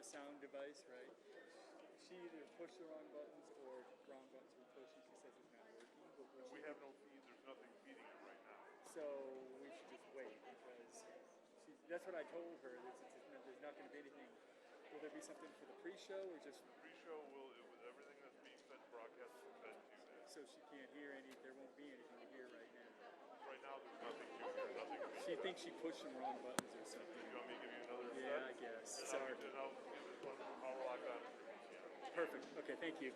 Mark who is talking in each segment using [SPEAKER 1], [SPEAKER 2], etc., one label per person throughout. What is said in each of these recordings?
[SPEAKER 1] sound device, right? She either pushed the wrong buttons or wrong buttons were pushed, and she says it's not working. But
[SPEAKER 2] No, we have no feed. There's nothing feeding it right now.
[SPEAKER 1] so we should just wait because that's what I told her. There's not going to be anything. Will there be something for the pre-show or just?
[SPEAKER 2] The pre-show everything that's being fed broadcast is fed to that.
[SPEAKER 1] So she can't hear any. There won't be anything to hear right now.
[SPEAKER 2] Right now, there's nothing to hear. Nothing.
[SPEAKER 1] She thinks she pushed some wrong buttons or something.
[SPEAKER 2] You want me to give you another set?
[SPEAKER 1] Yeah, I guess. Sorry.
[SPEAKER 2] I'll give this one. I'll rock on it. Yeah.
[SPEAKER 1] Perfect. Okay, thank you.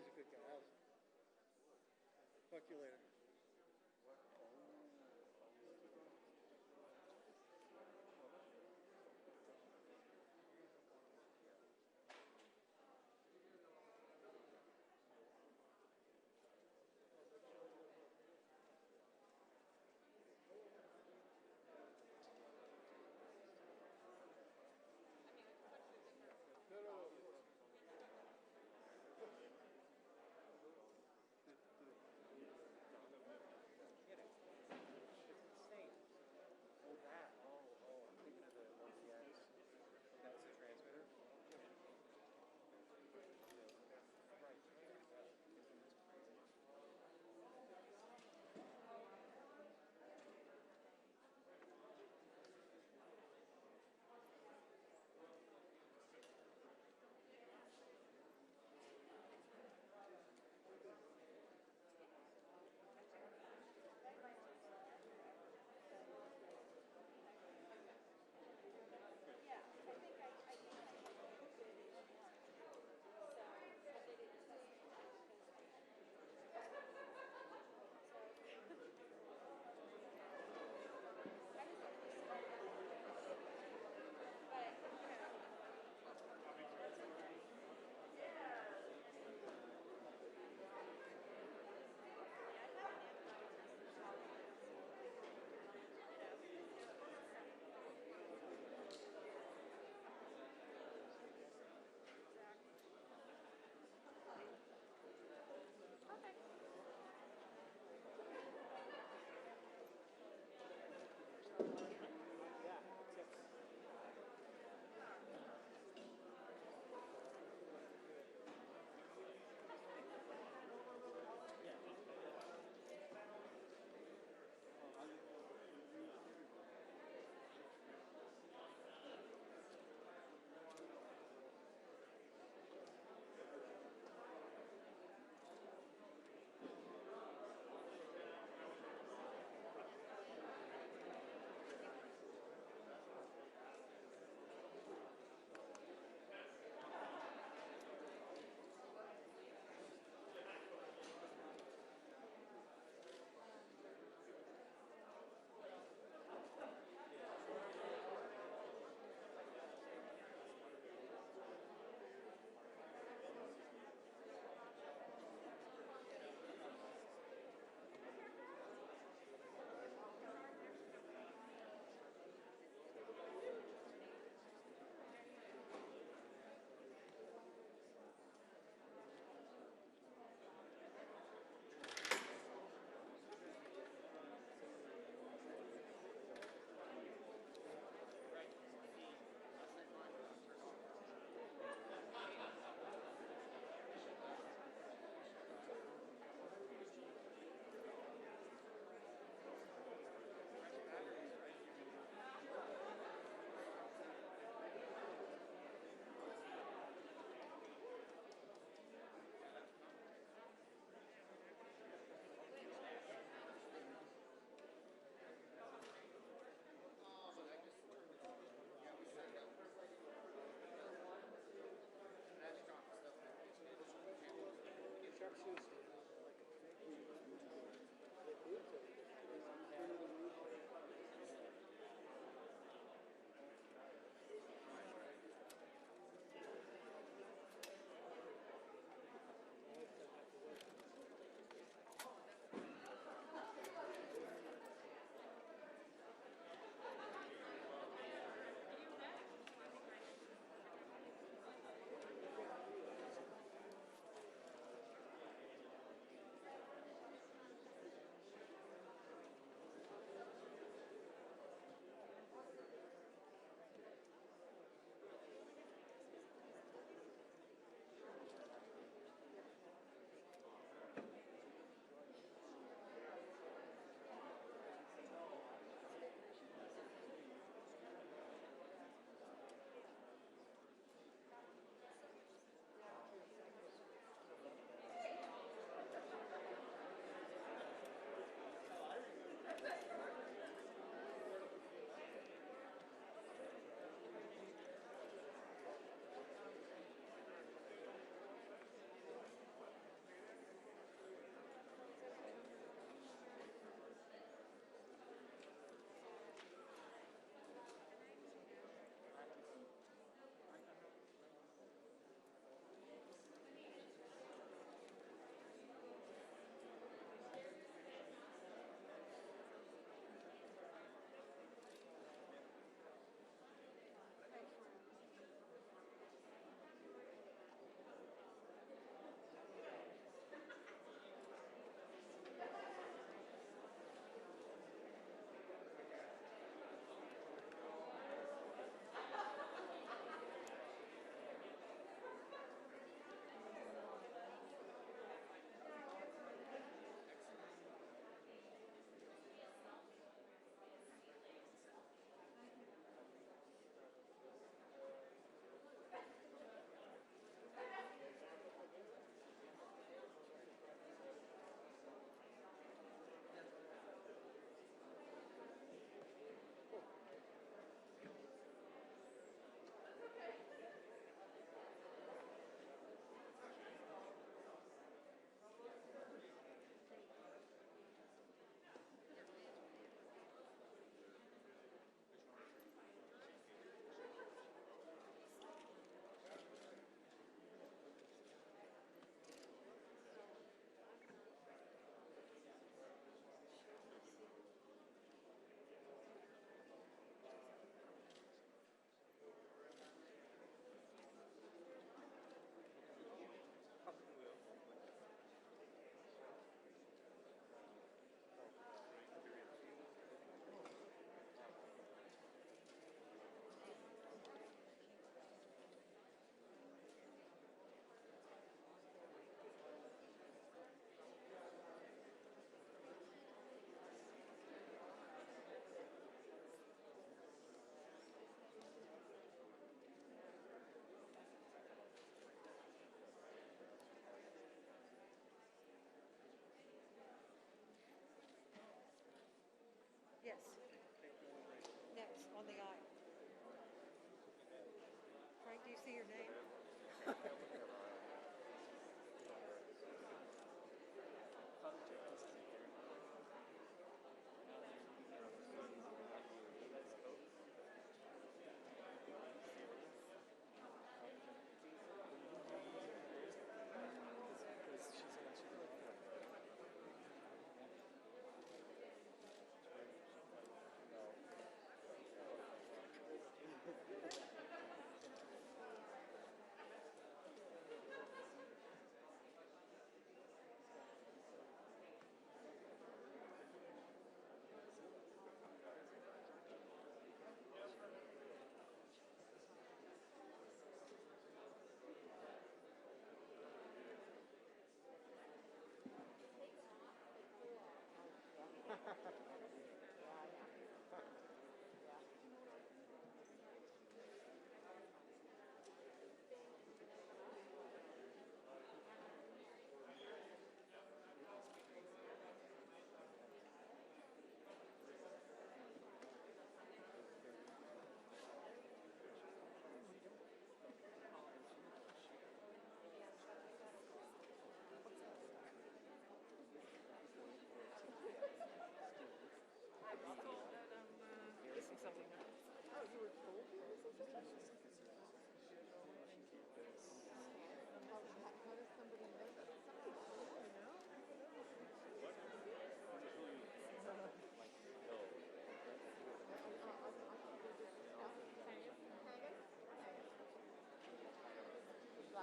[SPEAKER 1] He's a good guy. Talk to you later.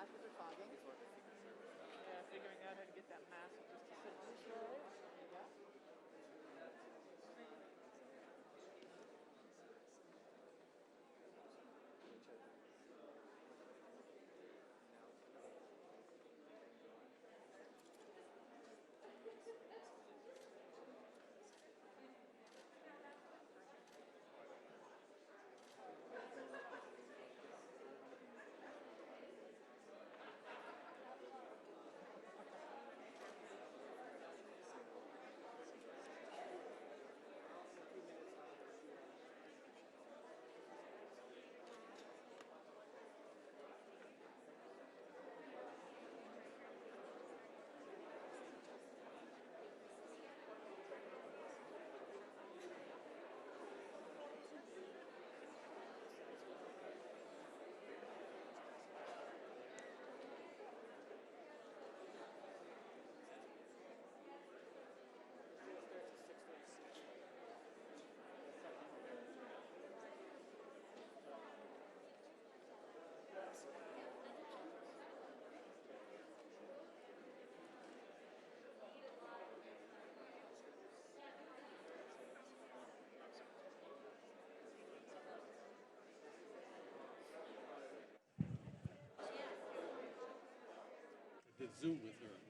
[SPEAKER 3] after the fogging. Yeah, figuring out how to get that mask just to sit just right. There you go.
[SPEAKER 4] Did Zoom with her.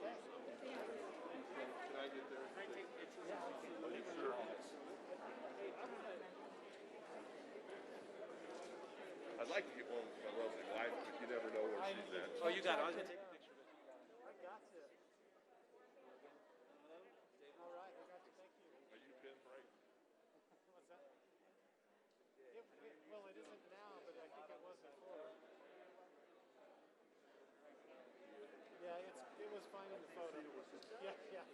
[SPEAKER 4] Okay.
[SPEAKER 2] Can I get there?
[SPEAKER 1] Can I take pictures?
[SPEAKER 4] Yeah,
[SPEAKER 1] of
[SPEAKER 4] okay.
[SPEAKER 1] you?
[SPEAKER 2] Sure.
[SPEAKER 1] Hey, I'm gonna.
[SPEAKER 2] I'd like to get one with my lovely wife, but you never know where she's at.
[SPEAKER 1] Oh, you got it. I was gonna take a picture of it.
[SPEAKER 4] I got you. All right, I got you. Thank you.
[SPEAKER 2] Are you pin right?
[SPEAKER 4] What's that? Well, it isn't now, but I think it was before. Yeah, it was fine in the photo. Yeah, yeah.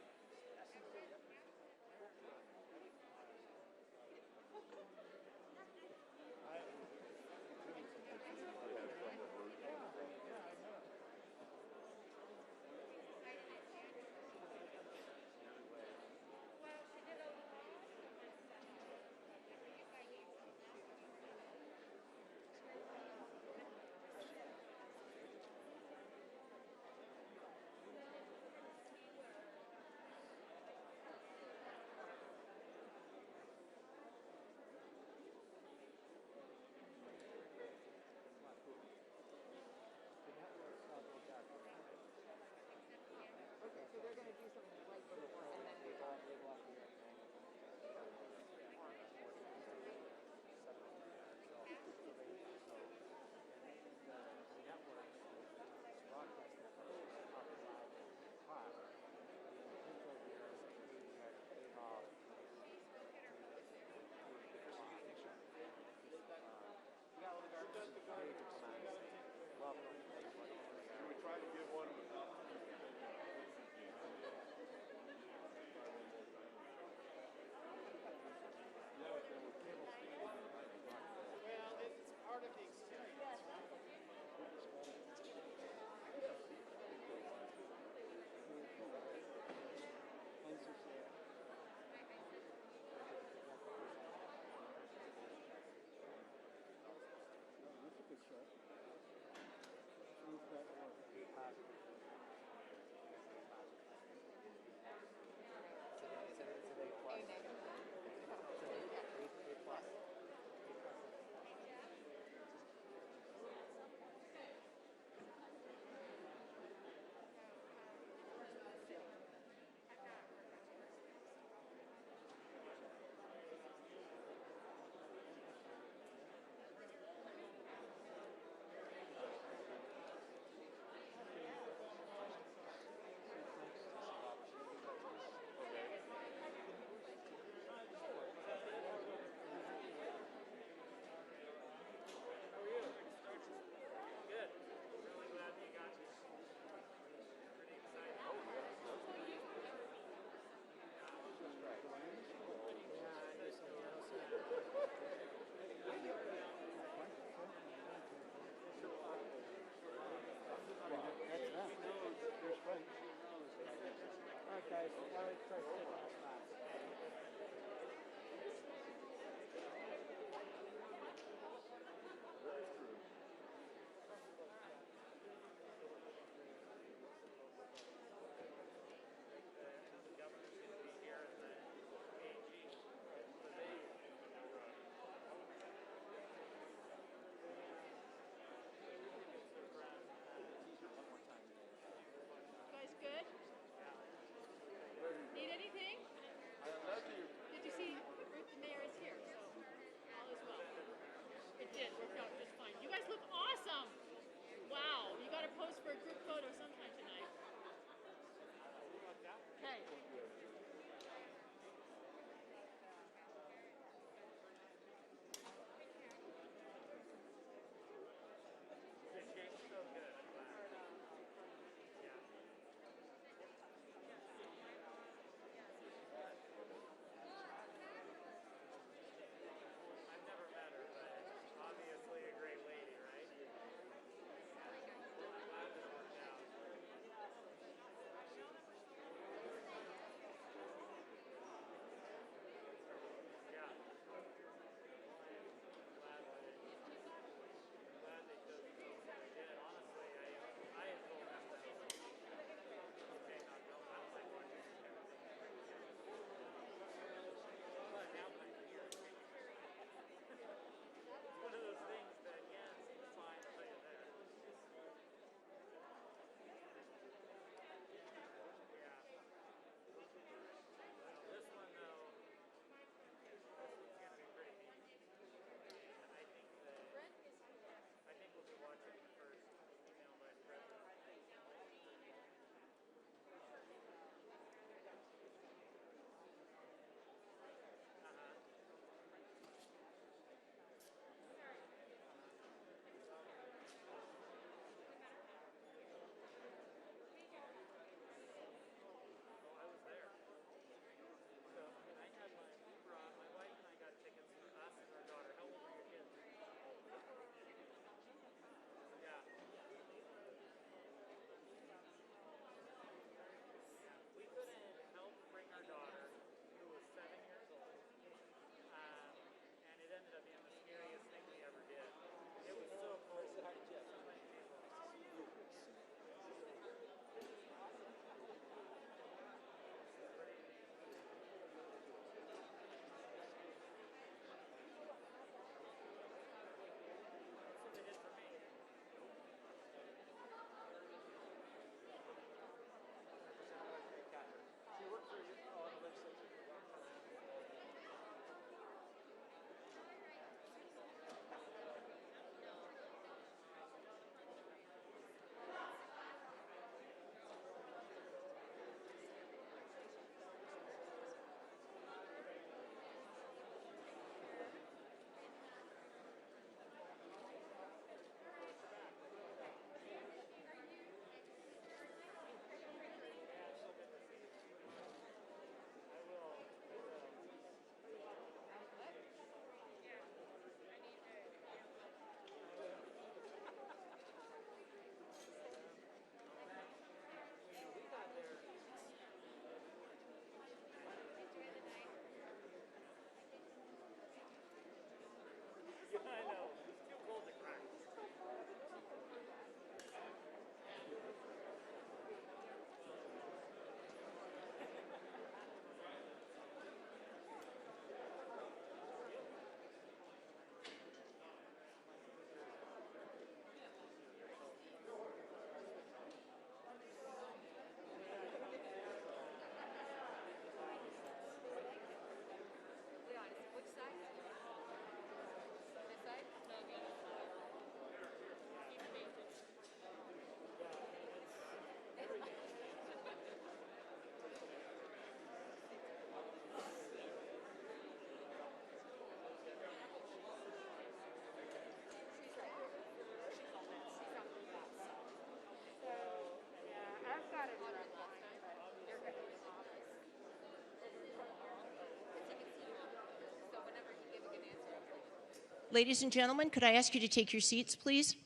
[SPEAKER 5] Ladies and gentlemen, could I ask you to take your seats, please?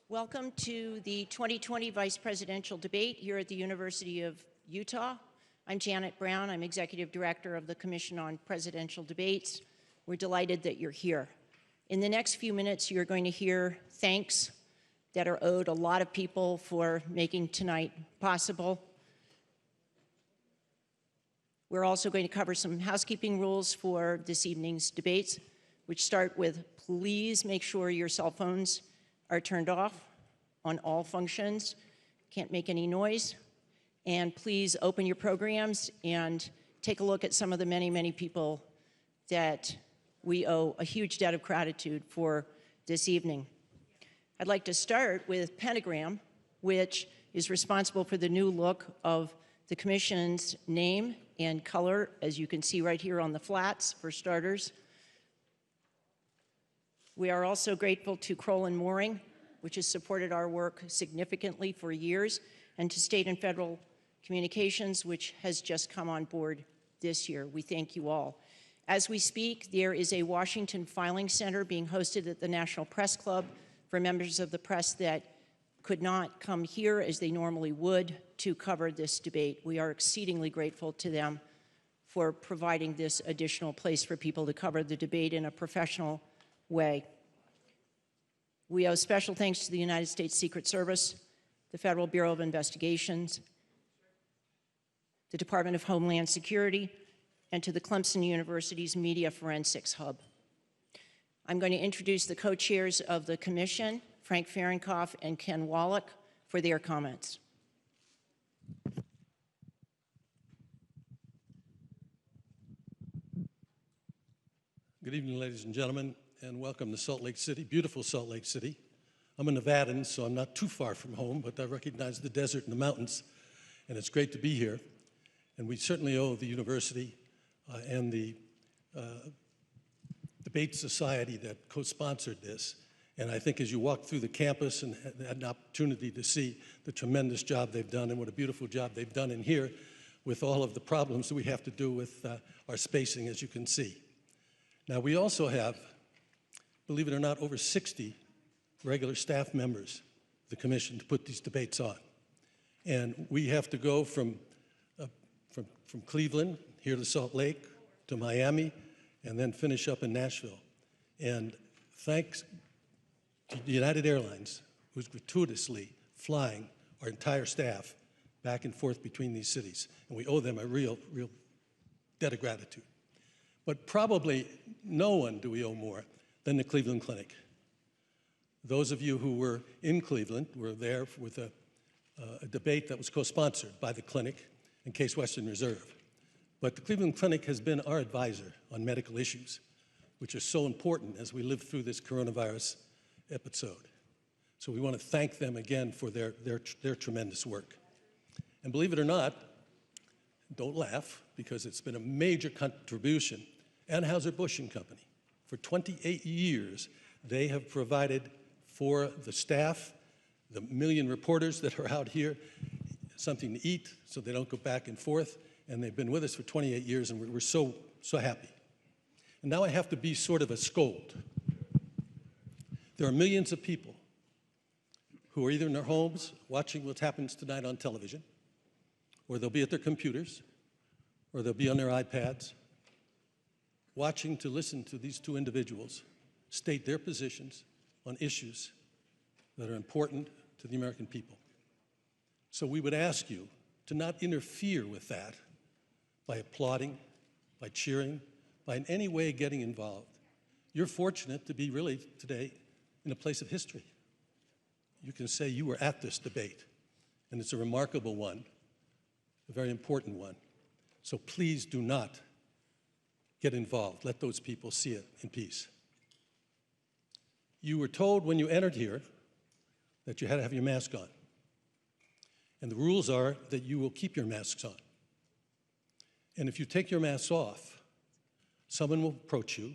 [SPEAKER 5] Welcome to the 2020 Vice Presidential Debate here at the University of Utah. I'm Janet Brown. I'm Executive Director of the Commission on Presidential Debates. We're delighted that you're here. In the next few minutes, you're going to hear thanks that are owed a lot of people for making tonight possible. We're also going to cover some housekeeping rules for this evening's debates, which start with please make sure your cell phones are turned off on all functions, can't make any noise, and please open your programs and take a look at some of the many, many people that we owe a huge debt of gratitude for this evening. I'd like to start with Pentagram, which is responsible for the new look of the Commission's name and color, as you can see right here on the flats, for starters. We are also grateful to Kroll and Mooring, which has supported our work significantly for years, and to State and Federal Communications, which has just come on board this year. We thank you all. As we speak, there is a Washington Filing Center being hosted at the National Press Club for members of the press that could not come here as they normally would to cover this debate. We are exceedingly grateful to them for providing this additional place for people to cover the debate in a professional way. We owe special thanks to the United States Secret Service, the Federal Bureau of Investigations, the Department of Homeland Security, and to the Clemson University's Media Forensics Hub. I'm going to introduce the co-chairs of the commission, Frank Fahrenkopf and Ken Wallach, for their comments.
[SPEAKER 6] Good evening, ladies and gentlemen, and welcome to Salt Lake City, beautiful Salt Lake City. I'm a Nevadan, so I'm not too far from home, but I recognize the desert and the mountains, and it's great to be here. And we certainly owe the university and the Debate Society that co-sponsored this. And I think as you walk through the campus and had an opportunity to see the tremendous job they've done and what a beautiful job they've done in here with all of the problems that we have to do with our spacing, as you can see. Now, we also have, believe it or not, over 60 regular staff members of the commission to put these debates on. And we have to go from Cleveland here to Salt Lake to Miami and then finish up in Nashville. And thanks to United Airlines, who's gratuitously flying our entire staff back and forth between these cities. And we owe them a real debt of gratitude. But probably no one do we owe more than the Cleveland Clinic. Those of you who were in Cleveland were there with a debate that was co-sponsored by the clinic and Case Western Reserve. But the Cleveland Clinic has been our advisor on medical issues, which are so important as we live through this coronavirus episode. So we want to thank them again for their tremendous work. And believe it or not, don't laugh, because it's been a major contribution. Anheuser-Busch & Company, for 28 years, they have provided for the staff, the million reporters that are out here, something to eat so they don't go back and forth. And they've been with us for 28 years, and we're so happy. And now I have to be sort of a scold. There are millions of people who are either in their homes watching what happens tonight on television, or they'll be at their computers, or they'll be on their iPads, watching to listen to these two individuals state their positions on issues that are important to the American people. So we would ask you to not interfere with that by applauding, by cheering, by in any way getting involved. You're fortunate to be really today in a place of history. You can say you were at this debate, and it's a remarkable one, a very important one. So please do not get involved. Let those people see it in peace. You were told when you entered here that you had to have your mask on. And the rules are that you will keep your masks on. And if you take your masks off, someone will approach you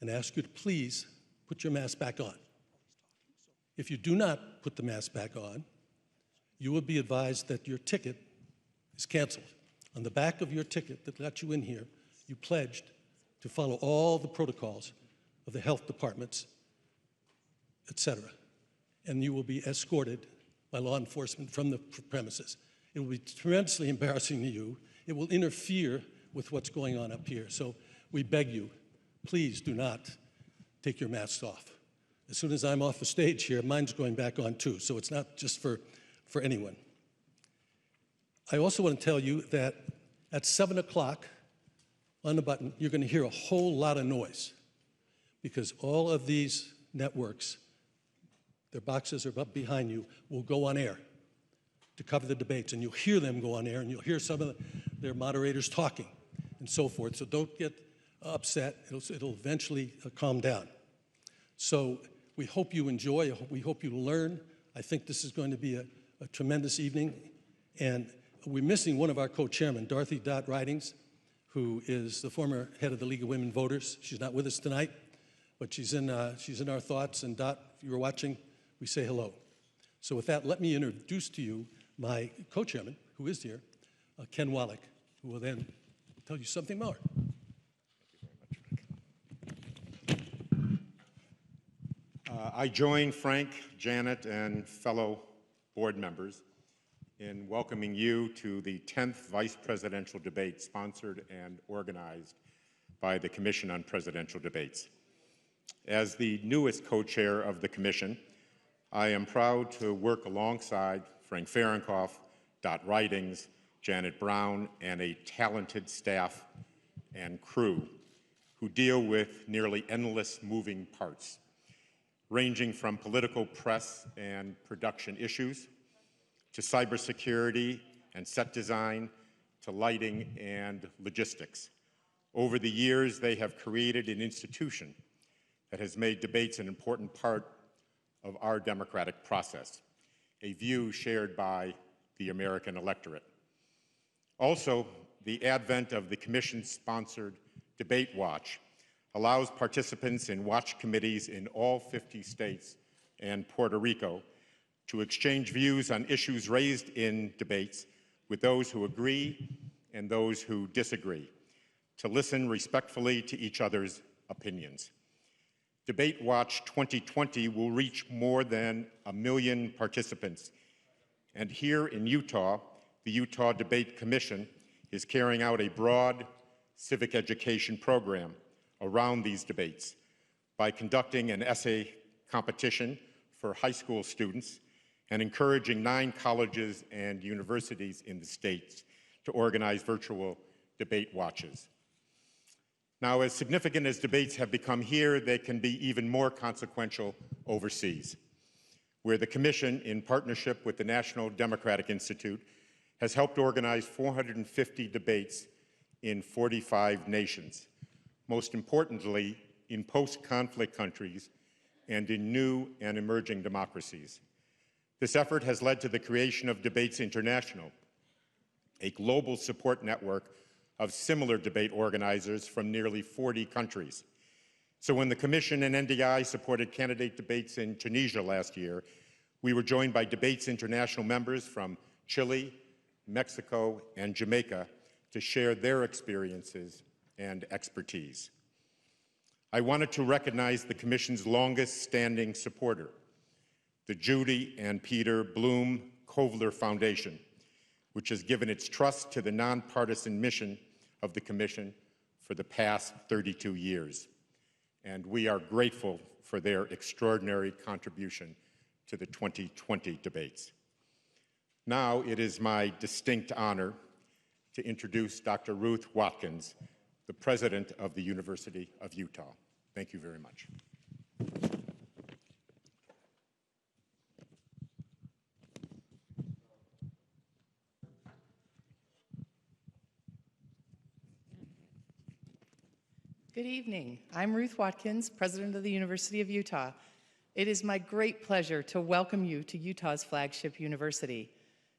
[SPEAKER 6] and ask you to please put your mask back on. If you do not put the mask back on, you will be advised that your ticket is canceled. On the back of your ticket that got you in here, you pledged to follow all the protocols of the health departments, etc. And you will be escorted by law enforcement from the premises. It will be tremendously embarrassing to you. It will interfere with what's going on up here. So we beg you, please do not take your masks off. As soon as I'm off the stage here, mine's going back on too, so it's not just for anyone. I also want to tell you that at 7 o'clock on the button, you're going to hear a whole lot of noise because all of these networks, their boxes are up behind you, will go on air to cover the debates, and you'll hear them go on air, and you'll hear some of their moderators talking and so forth. So don't get upset. It'll eventually calm down. So we hope you enjoy. We hope you learn. I think this is going to be a tremendous evening. And we're missing one of our co-chairmen, Dorothy Dot Ridings, who is the former head of the League of Women Voters. She's not with us tonight, but she's in our thoughts. And Dot, if you were watching, we say hello. So with that, let me introduce to you my co-chairman, who is here, Ken Wallach, who will then tell you something more.
[SPEAKER 7] I join Frank, Janet, and fellow board members in welcoming you to the 10th Vice Presidential Debate sponsored and organized by the Commission on Presidential Debates. As the newest co-chair of the Commission, I am proud to work alongside Frank Fahrenkopf, Dot Ridings, Janet Brown, and a talented staff and crew who deal with nearly endless moving parts, ranging from political press and production issues to cybersecurity and set design to lighting and logistics. Over the years, they have created an institution that has made debates an important part of our democratic process, a view shared by the American electorate. Also, the advent of the Commission-sponsored Debate Watch allows participants in watch committees in all 50 states and Puerto Rico to exchange views on issues raised in debates with those who agree and those who disagree, to listen respectfully to each other's opinions. Debate Watch 2020 will reach more than 1 million participants. And here in Utah, the Utah Debate Commission is carrying out a broad civic education program around these debates by conducting an essay competition for high school students and encouraging 9 colleges and universities in the states to organize virtual debate watches. Now, as significant as debates have become here, they can be even more consequential overseas, where the Commission, in partnership with the National Democratic Institute, has helped organize 450 debates in 45 nations, most importantly, in post-conflict countries and in new and emerging democracies. This effort has led to the creation of Debates International, a global support network of similar debate organizers from nearly 40 countries. So when the Commission and NDI supported candidate debates in Tunisia last year, we were joined by Debates International members from Chile, Mexico, and Jamaica to share their experiences and expertise. I wanted to recognize the Commission's longest-standing supporter, the Judy and Peter Bloom Kovler Foundation, which has given its trust to the nonpartisan mission of the Commission for the past 32 years. And we are grateful for their extraordinary contribution to the 2020 debates. Now it is my distinct honor to introduce Dr. Ruth Watkins, the President of the University of Utah. Thank you very much.
[SPEAKER 8] Good evening. I'm Ruth Watkins, President of the University of Utah. It is my great pleasure to welcome you to Utah's flagship university.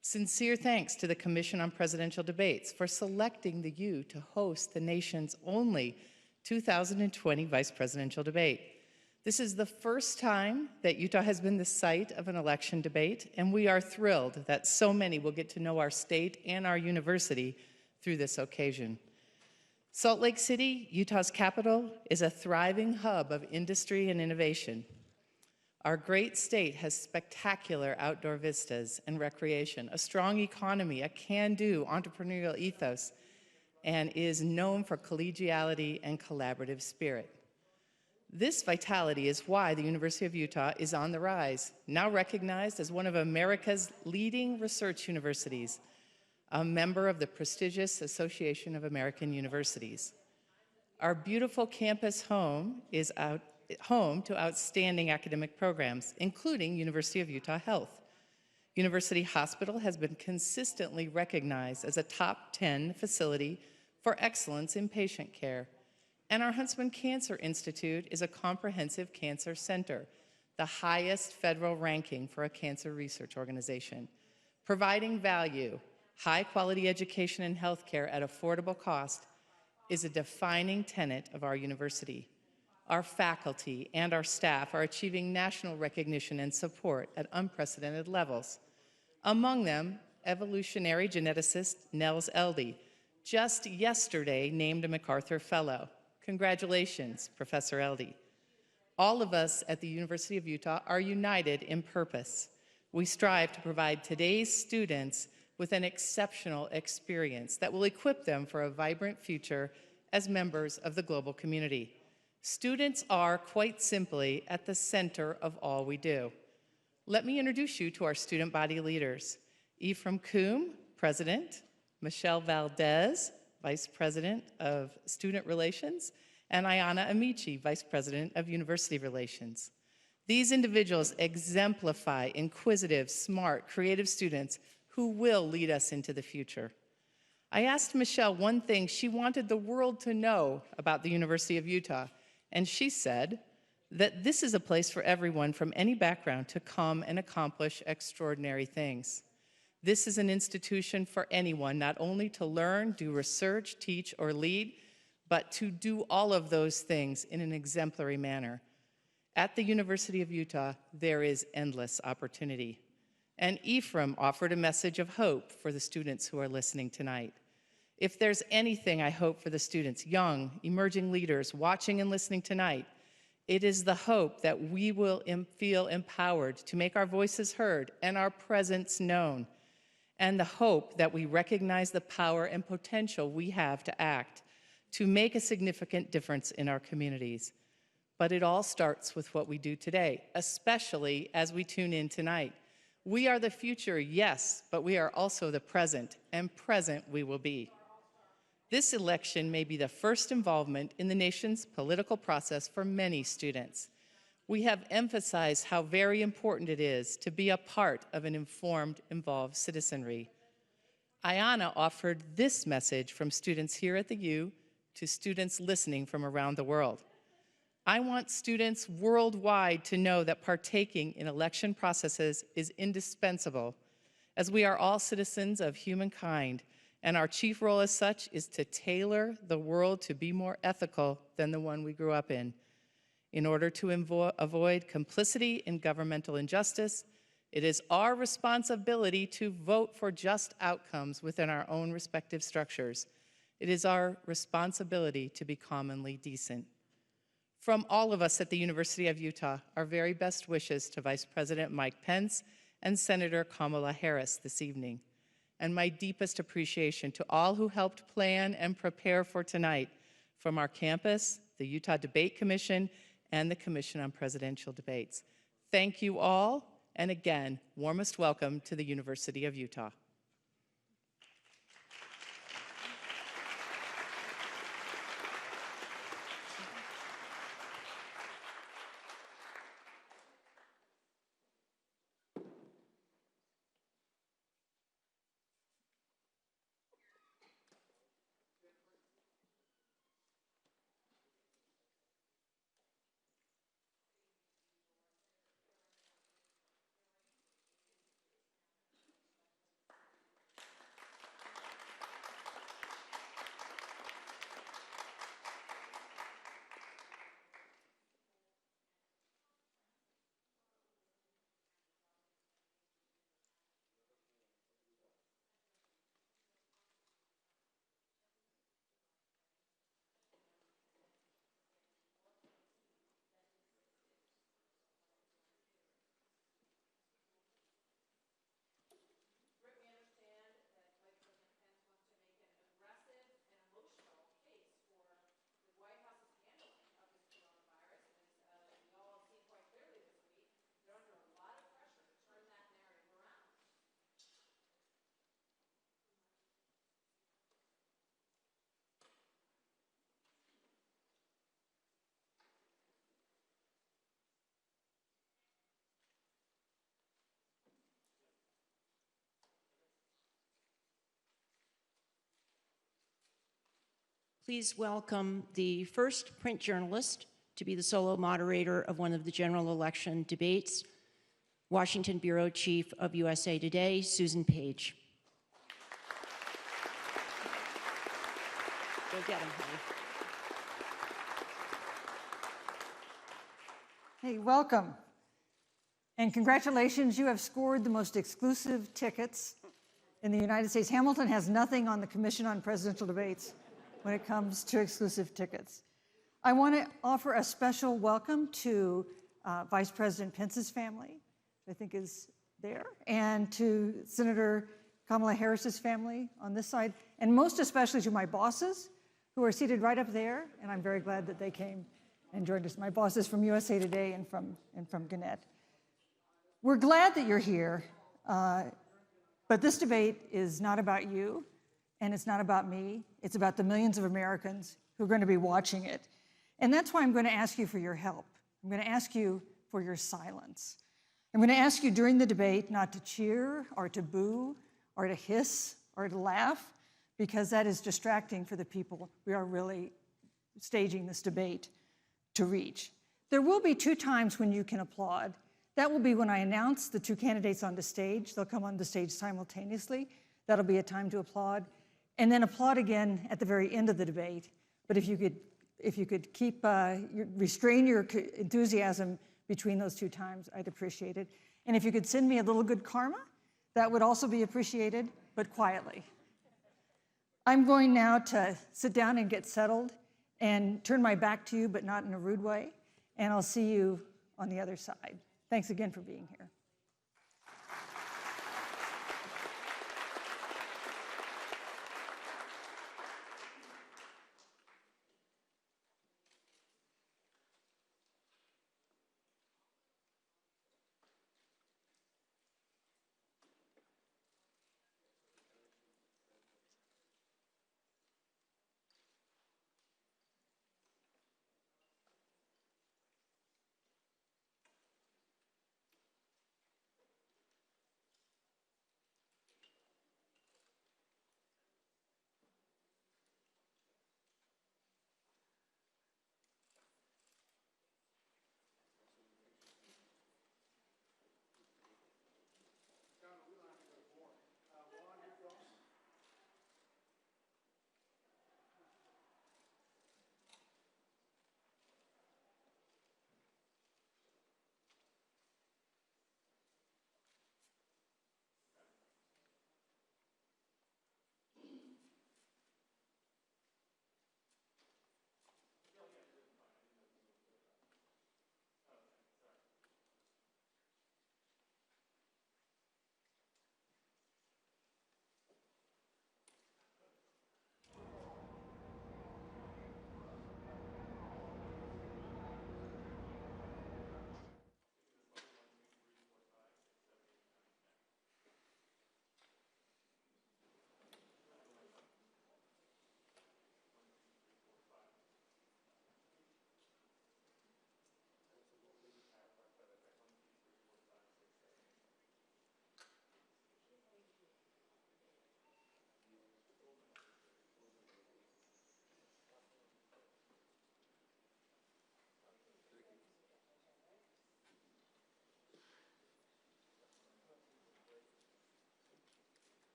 [SPEAKER 8] Sincere thanks to the Commission on Presidential Debates for selecting the U to host the nation's only 2020 Vice Presidential Debate. This is the first time that Utah has been the site of an election debate, and we are thrilled that so many will get to know our state and our university through this occasion. Salt Lake City, Utah's capital, is a thriving hub of industry and innovation. Our great state has spectacular outdoor vistas and recreation, a strong economy, a can-do entrepreneurial ethos, and is known for collegiality and collaborative spirit. This vitality is why the University of Utah is on the rise, now recognized as one of America's leading research universities, a member of the prestigious Association of American Universities. Our beautiful campus home is home to outstanding academic programs, including University of Utah Health. University Hospital has been consistently recognized as a top 10 facility for excellence in patient care. And our Huntsman Cancer Institute is a comprehensive cancer center, the highest federal ranking for a cancer research organization. Providing value, high-quality education and healthcare at affordable cost is a defining tenet of our university. Our faculty and our staff are achieving national recognition and support at unprecedented levels. Among them, evolutionary geneticist Nels Eldey, just yesterday named a MacArthur Fellow. Congratulations, Professor Eldey. All of us at the University of Utah are united in purpose. We strive to provide today's students with an exceptional experience that will equip them for a vibrant future as members of the global community. Students are, quite simply, at the center of all we do. Let me introduce you to our student body leaders. Ephraim Coombe, President, Michelle Valdez, Vice President of Student Relations, and Ayana Amici, Vice President of University Relations. These individuals exemplify inquisitive, smart, creative students who will lead us into the future. I asked Michelle one thing she wanted the world to know about the University of Utah, and she said that this is a place for everyone from any background to come and accomplish extraordinary things. This is an institution for anyone, not only to learn, do research, teach, or lead, but to do all of those things in an exemplary manner. At the University of Utah, there is endless opportunity. And Ephraim offered a message of hope for the students who are listening tonight. If there's anything I hope for the students, young, emerging leaders watching and listening tonight, it is the hope that we will feel empowered to make our voices heard and our presence known, and the hope that we recognize the power and potential we have to act, to make a significant difference in our communities. But it all starts with what we do today, especially as we tune in tonight. We are the future, yes, but we are also the present, and present we will be. This election may be the first involvement in the nation's political process for many students. We have emphasized how very important it is to be a part of an informed, involved citizenry. Ayana offered this message from students here at the U to students listening from around the world. I want students worldwide to know that partaking in election processes is indispensable, as we are all citizens of humankind, and our chief role as such is to tailor the world to be more ethical than the one we grew up in. In order to avoid complicity in governmental injustice, it is our responsibility to vote for just outcomes within our own respective structures. It is our responsibility to be commonly decent. From all of us at the University of Utah, our very best wishes to Vice President Mike Pence and Senator Kamala Harris this evening, and my deepest appreciation to all who helped plan and prepare for tonight, from our campus, the Utah Debate Commission, and the Commission on Presidential Debates. Thank you all, and again, warmest welcome to the University of Utah.
[SPEAKER 5] Please welcome the first print journalist to be the solo moderator of one of the general election debates, Washington Bureau Chief of USA Today, Susan Page. Go get him, honey.
[SPEAKER 9] Hey, welcome. And congratulations, you have scored the most exclusive tickets in the United States. Hamilton has nothing on the Commission on Presidential Debates when it comes to exclusive tickets. I want to offer a special welcome to Vice President Pence's family, I think is there, and to Senator Kamala Harris's family on this side, and most especially to my bosses who are seated right up there, and I'm very glad that they came and joined us. My bosses from USA Today and from Gannett. We're glad that you're here, but this debate is not about you, and it's not about me. It's about the millions of Americans who are going to be watching it. And that's why I'm going to ask you for your help. I'm going to ask you for your silence. I'm going to ask you during the debate not to cheer or to boo or to hiss or to laugh, because that is distracting for the people we are really staging this debate to reach. There will be 2 times when you can applaud. That will be when I announce the 2 candidates on the stage. They'll come on the stage simultaneously. That'll be a time to applaud. And then applaud again at the very end of the debate. But if you could keep, restrain your enthusiasm between those 2 times, I'd appreciate it. And if you could send me a little good karma, that would also be appreciated, but quietly. I'm going now to sit down and get settled and turn my back to you, but not in a rude way. And I'll see you on the other side. Thanks again for being here.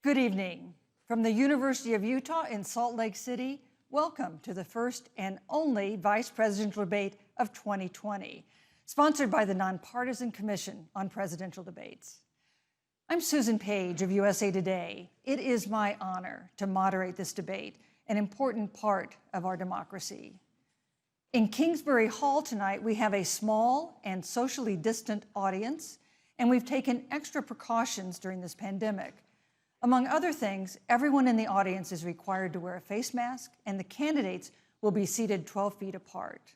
[SPEAKER 9] Good evening. From the University of Utah in Salt Lake City, welcome to the first and only Vice Presidential Debate of 2020, sponsored by the Nonpartisan Commission on Presidential Debates. I'm Susan Page of USA Today. It is my honor to moderate this debate, an important part of our democracy. In Kingsbury Hall tonight, we have a small and socially distant audience, and we've taken extra precautions during this pandemic. Among other things, everyone in the audience is required to wear a face mask, and the candidates will be seated 12 feet apart.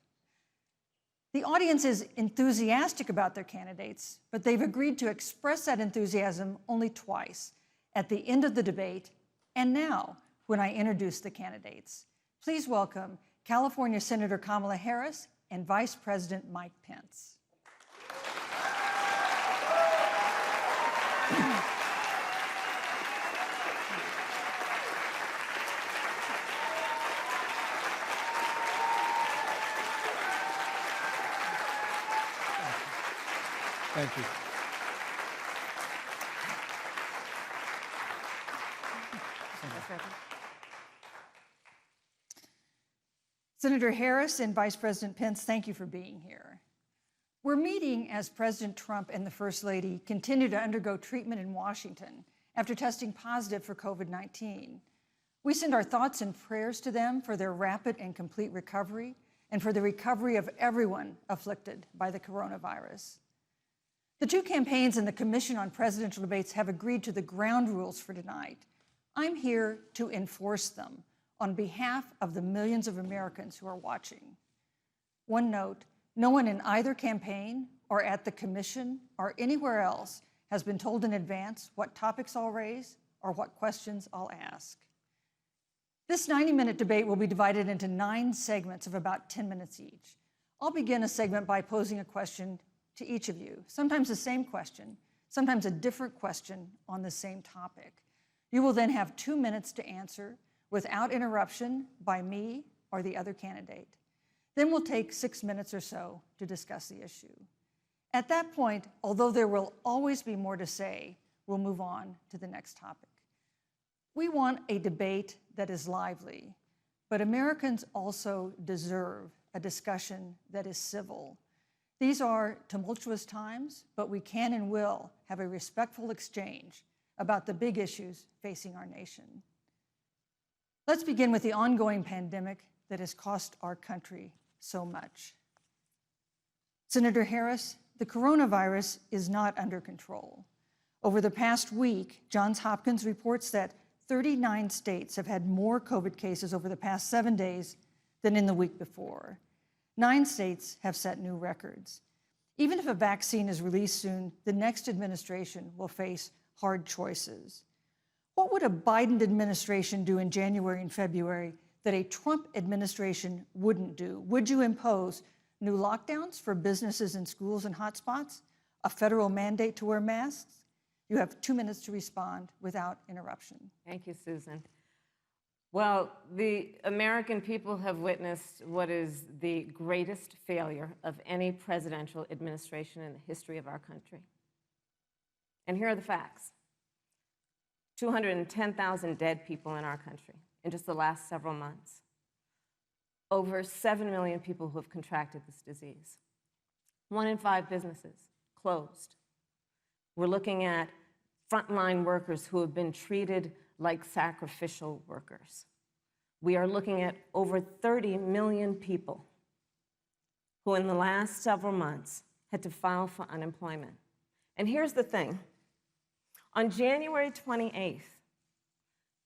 [SPEAKER 9] The audience is enthusiastic about their candidates, but they've agreed to express that enthusiasm only twice, at the end of the debate and now when I introduce the candidates. Please welcome California Senator Kamala Harris and Vice President Mike Pence.
[SPEAKER 6] Thank you.
[SPEAKER 9] Senator Harris and Vice President Pence, thank you for being here. We're meeting as President Trump and the First Lady continue to undergo treatment in Washington after testing positive for COVID-19. We send our thoughts and prayers to them for their rapid and complete recovery and for the recovery of everyone afflicted by the coronavirus. The two campaigns and the Commission on Presidential Debates have agreed to the ground rules for tonight. I'm here to enforce them on behalf of the millions of Americans who are watching. One note, no one in either campaign or at the Commission or anywhere else has been told in advance what topics I'll raise or what questions I'll ask. This 90-minute debate will be divided into 9 segments of about 10 minutes each. I'll begin a segment by posing a question to each of you, sometimes the same question, sometimes a different question on the same topic. You will then have 2 minutes to answer without interruption by me or the other candidate. Then we'll take 6 minutes or so to discuss the issue. At that point, although there will always be more to say, we'll move on to the next topic. We want a debate that is lively, but Americans also deserve a discussion that is civil. These are tumultuous times, but we can and will have a respectful exchange about the big issues facing our nation. Let's begin with the ongoing pandemic that has cost our country so much. Senator Harris, the coronavirus is not under control. Over the past week, Johns Hopkins reports that 39 states have had more COVID cases over the past 7 days than in the week before. 9 states have set new records. Even if a vaccine is released soon, the next administration will face hard choices. What would a Biden administration do in January and February that a Trump administration wouldn't do? Would you impose new lockdowns for businesses and schools and hotspots? A federal mandate to wear masks? You have 2 minutes to respond without interruption.
[SPEAKER 10] Thank you, Susan. Well, the American people have witnessed what is the greatest failure of any presidential administration in the history of our country. And here are the facts. 210,000 dead people in our country in just the last several months. Over 7 million people who have contracted this disease. 1 in 5 businesses closed. We're looking at frontline workers who have been treated like sacrificial workers. We are looking at over 30 million people who in the last several months had to file for unemployment. And here's the thing. On January 28th,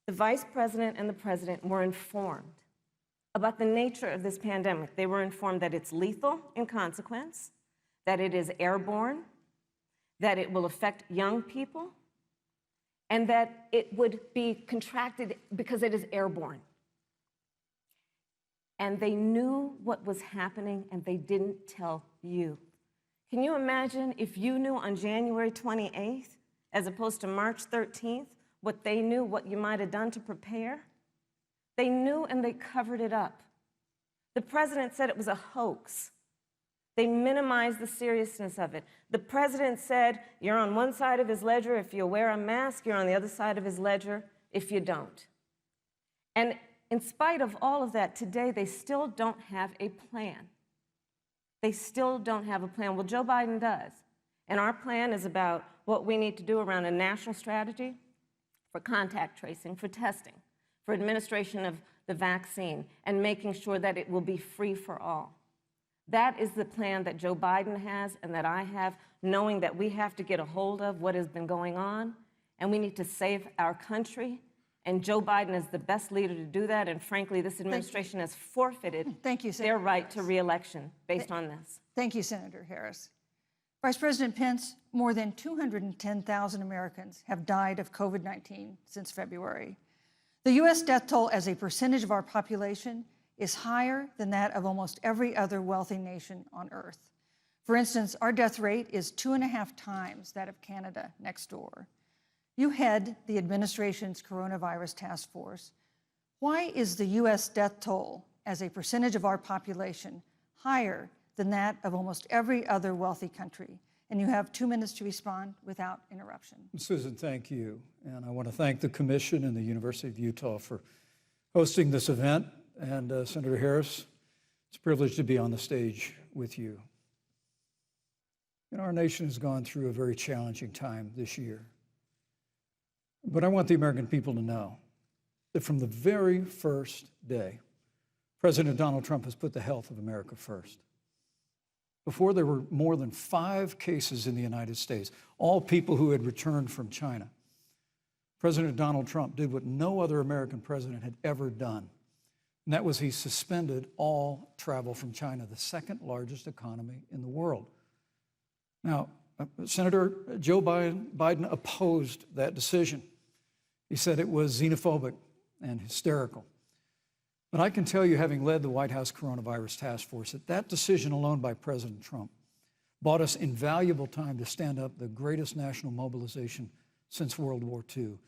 [SPEAKER 10] the Vice President and the President were informed about the nature of this pandemic. They were informed that it's lethal in consequence, that it is airborne, that it will affect young people, and that it would be contracted because it is airborne. And they knew what was happening, and they didn't tell you. Can you imagine if you knew on January 28th, as opposed to March 13th, what they knew, what you might have done to prepare? They knew and they covered it up. The president said it was a hoax. They minimize the seriousness of it. The president said, you're on one side of his ledger if you wear a mask, you're on the other side of his ledger if you don't. And in spite of all of that, today they still don't have a plan. They still don't have a plan. Well, Joe Biden does. And our plan is about what we need to do around a national strategy for contact tracing, for testing, for administration of the vaccine, and making sure that it will be free for all. That is the plan that Joe Biden has and that I have, knowing that we have to get a hold of what has been going on, and we need to save our country. And Joe Biden is the best leader to do that, and frankly, this administration has forfeited their right to re-election based on this.
[SPEAKER 9] Thank you, Senator Harris. Vice President Pence, more than 210,000 Americans have died of COVID-19 since February. The U.S. death toll as a percentage of our population is higher than that of almost every other wealthy nation on earth. For instance, our death rate is 2.5 times that of Canada next door. You head the administration's coronavirus task force. Why is the U.S. death toll as a percentage of our population higher than that of almost every other wealthy country? And you have 2 minutes to respond without interruption.
[SPEAKER 11] Susan, thank you. And I want to thank the Commission and the University of Utah for hosting this event. And Senator Harris, it's a privilege to be on the stage with you. Our nation has gone through a very challenging time this year. But I want the American people to know that from the very first day, President Donald Trump has put the health of America first. Before there were more than 5 cases in the United States, all people who had returned from China, President Donald Trump did what no other American president had ever done. And that was he suspended all travel from China, the second largest economy in the world. Now, Senator Joe Biden opposed that decision. He said it was xenophobic and hysterical. But I can tell you, having led the White House Coronavirus Task Force, that decision alone by President Trump bought us invaluable time to stand up the greatest national mobilization since World War II.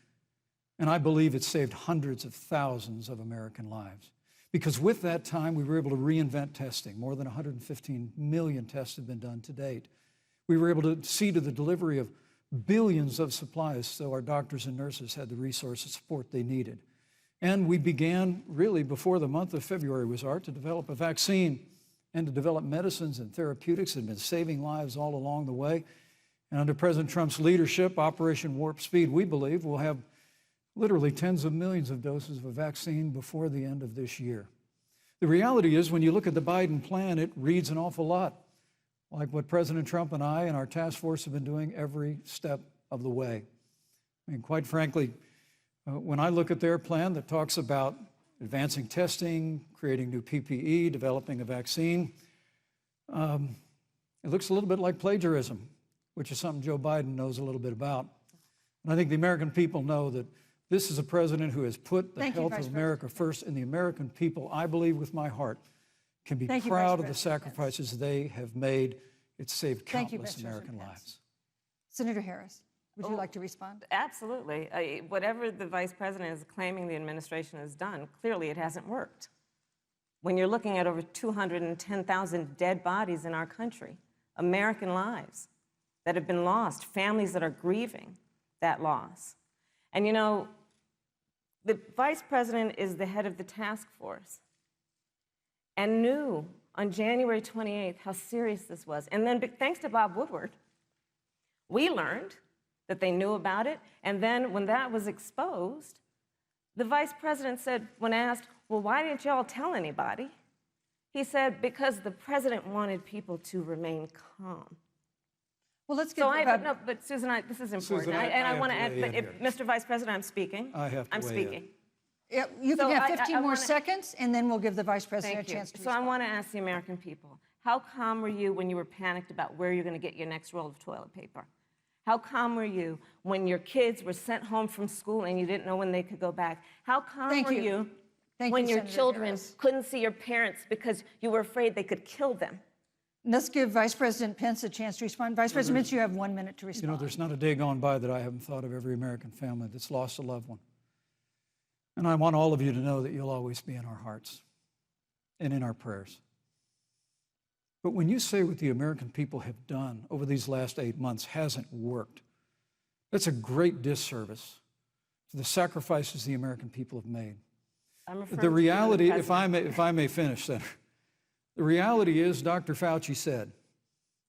[SPEAKER 11] And I believe it saved hundreds of thousands of American lives. Because with that time, we were able to reinvent testing. More than 115 million tests have been done to date. We were able to see to the delivery of billions of supplies so our doctors and nurses had the resources and support they needed. And we began, really, before the month of February was out, to develop a vaccine and to develop medicines and therapeutics that have been saving lives all along the way. And under President Trump's leadership, Operation Warp Speed, we believe, will have literally tens of millions of doses of a vaccine before the end of this year. The reality is, when you look at the Biden plan, it reads an awful lot like what President Trump and I and our task force have been doing every step of the way. I mean, quite frankly, when I look at their plan that talks about advancing testing, creating new PPE, developing a vaccine, it looks a little bit like plagiarism, which is something Joe Biden knows a little bit about. And I think the American people know that this is a president who has put the health of America first, and the American people, I believe with my heart, can be proud of the sacrifices they have made. It's saved countless American lives.
[SPEAKER 9] Senator Harris, would you like to respond?
[SPEAKER 10] Absolutely. Whatever the vice president is claiming the administration has done, clearly it hasn't worked. When you're looking at over 210,000 dead bodies in our country, American lives that have been lost, families that are grieving that loss. And you know, the vice president is the head of the task force and knew on January 28th how serious this was. And then thanks to Bob Woodward, we learned that they knew about it. And then when that was exposed, the vice president said, when asked, well, why didn't y'all tell anybody? He said, because the president wanted people to remain calm.
[SPEAKER 9] Well, let's get
[SPEAKER 10] no, but Susan, this is important.
[SPEAKER 11] Susan,
[SPEAKER 10] I want to add, but Mr. Vice President, I'm speaking.
[SPEAKER 11] I'm
[SPEAKER 10] speaking.
[SPEAKER 9] Yeah, you can have 15 more seconds, and then we'll give the vice president a chance to respond.
[SPEAKER 10] So I want to ask the American people, how calm were you when you were panicked about where you're going to get your next roll of toilet paper? How calm were you when your kids were sent home from school and you didn't know when they could go back? How calm were you when your children couldn't see your parents because you were afraid they could kill them?
[SPEAKER 9] Let's give Vice President Pence a chance to respond. Vice President Pence, you have 1 minute to respond.
[SPEAKER 11] You know, there's not a day gone by that I haven't thought of every American family that's lost a loved one. And I want all of you to know that you'll always be in our hearts and in our prayers. But when you say what the American people have done over these last 8 months hasn't worked, that's a great disservice to the sacrifices the American people have made. The reality, if I may finish, Senator, the reality is Dr. Fauci said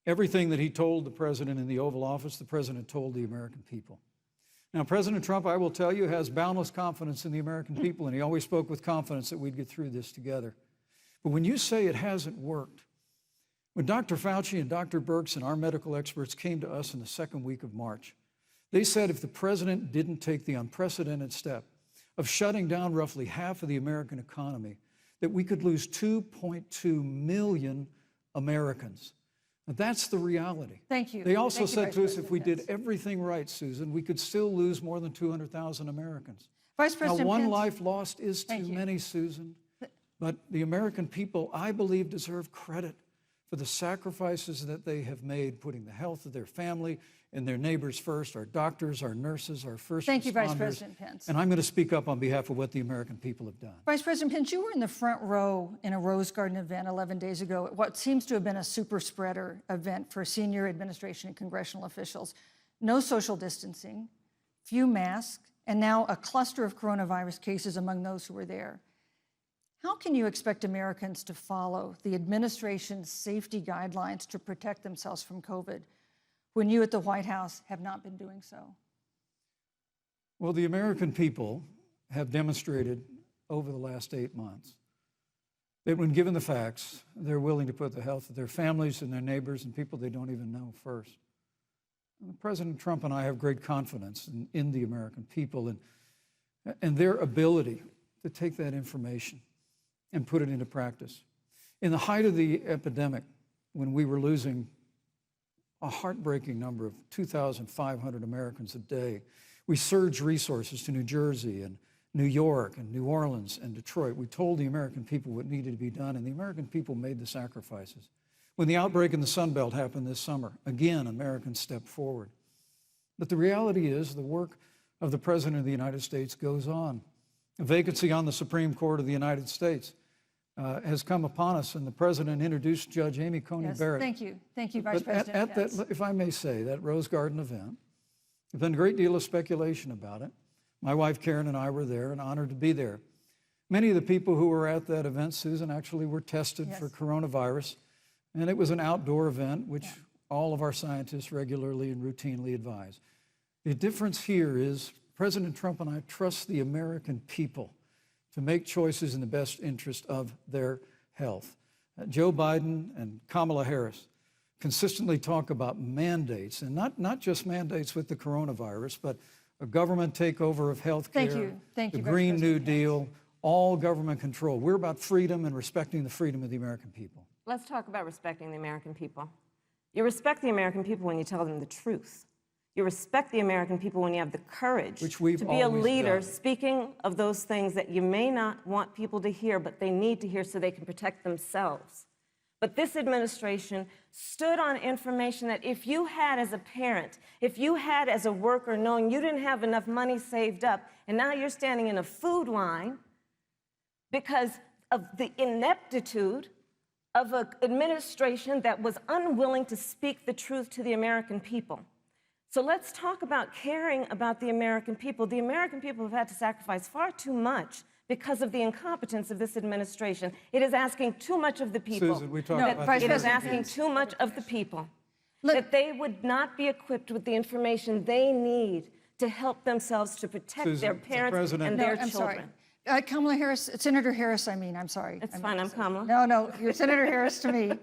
[SPEAKER 11] everything that he told the president in the Oval Office, the president told the American people. Now, President Trump, I will tell you, has boundless confidence in the American people, and he always spoke with confidence that we'd get through this together. But when you say it hasn't worked, when Dr. Fauci and Dr. Birx and our medical experts came to us in the second week of March, they said if the president didn't take the unprecedented step of shutting down roughly half of the American economy, that we could lose 2.2 million Americans. Now, that's the reality.
[SPEAKER 9] Thank you.
[SPEAKER 11] They also
[SPEAKER 9] Thank you,
[SPEAKER 11] said
[SPEAKER 9] Vice
[SPEAKER 11] to us if we
[SPEAKER 9] President
[SPEAKER 11] did everything right, Susan, we could still lose more than 200,000 Americans.
[SPEAKER 9] Vice President
[SPEAKER 11] Now, one
[SPEAKER 9] Pence,
[SPEAKER 11] life lost is too many, Susan, but the American people, I believe, deserve credit for the sacrifices that they have made, putting the health of their family and their neighbors first, our doctors, our nurses, our first responders.
[SPEAKER 9] Thank you, Vice President Pence.
[SPEAKER 11] And I'm going to speak up on behalf of what the American people have done.
[SPEAKER 9] Vice President Pence, you were in the front row in a Rose Garden event 11 days ago at what seems to have been a super spreader event for senior administration and congressional officials. No social distancing, few masks, and now a cluster of coronavirus cases among those who were there. How can you expect Americans to follow the administration's safety guidelines to protect themselves from COVID when you at the White House have not been doing so?
[SPEAKER 11] Well, the American people have demonstrated over the last 8 months that when given the facts, they're willing to put the health of their families and their neighbors and people they don't even know first. And President Trump and I have great confidence in the American people and their ability to take that information and put it into practice. In the height of the epidemic, when we were losing a heartbreaking number of 2,500 Americans a day, we surged resources to New Jersey and New York and New Orleans and Detroit. We told the American people what needed to be done, and the American people made the sacrifices. When the outbreak in the Sun Belt happened this summer, again, Americans stepped forward. But the reality is the work of the President of the United States goes on. A vacancy on the Supreme Court of the United States has come upon us, and the President introduced Judge Amy Coney Barrett.
[SPEAKER 9] Thank you, Vice President Pence.
[SPEAKER 11] If I may say, that Rose Garden event, there's been a great deal of speculation about it. My wife Karen and I were there and honored to be there. Many of the people who were at that event, Susan, actually were tested for coronavirus, and it was an outdoor event, which all of our scientists regularly and routinely advise. The difference here is President Trump and I trust the American people to make choices in the best interest of their health. Joe Biden and Kamala Harris consistently talk about mandates, and not just mandates with the coronavirus, but a government takeover of health care,
[SPEAKER 9] Thank you,
[SPEAKER 11] the Green New Deal, all government control. We're about freedom and respecting the freedom of the American people.
[SPEAKER 10] Let's talk about respecting the American people. You respect the American people when you tell them the truth. You respect the American people when you have the courage to be a leader speaking of those things that you may not want people to hear, but they need to hear so they can protect themselves. But this administration stood on information that if you had as a parent, if you had as a worker, knowing you didn't have enough money saved up, and now you're standing in a food line because of the ineptitude of an administration that was unwilling to speak the truth to the American people. So let's talk about caring about the American people. The American people have had to sacrifice far too much because of the incompetence of this administration. It is asking too much of the people.
[SPEAKER 11] Susan, we talked about
[SPEAKER 10] it is asking too much of the people. That they would not be equipped with the information they need to help themselves to protect their parents and their children.
[SPEAKER 9] Kamala Harris, Senator Harris, I'm sorry.
[SPEAKER 10] It's fine, I'm Kamala.
[SPEAKER 9] No, you're Senator Harris to me.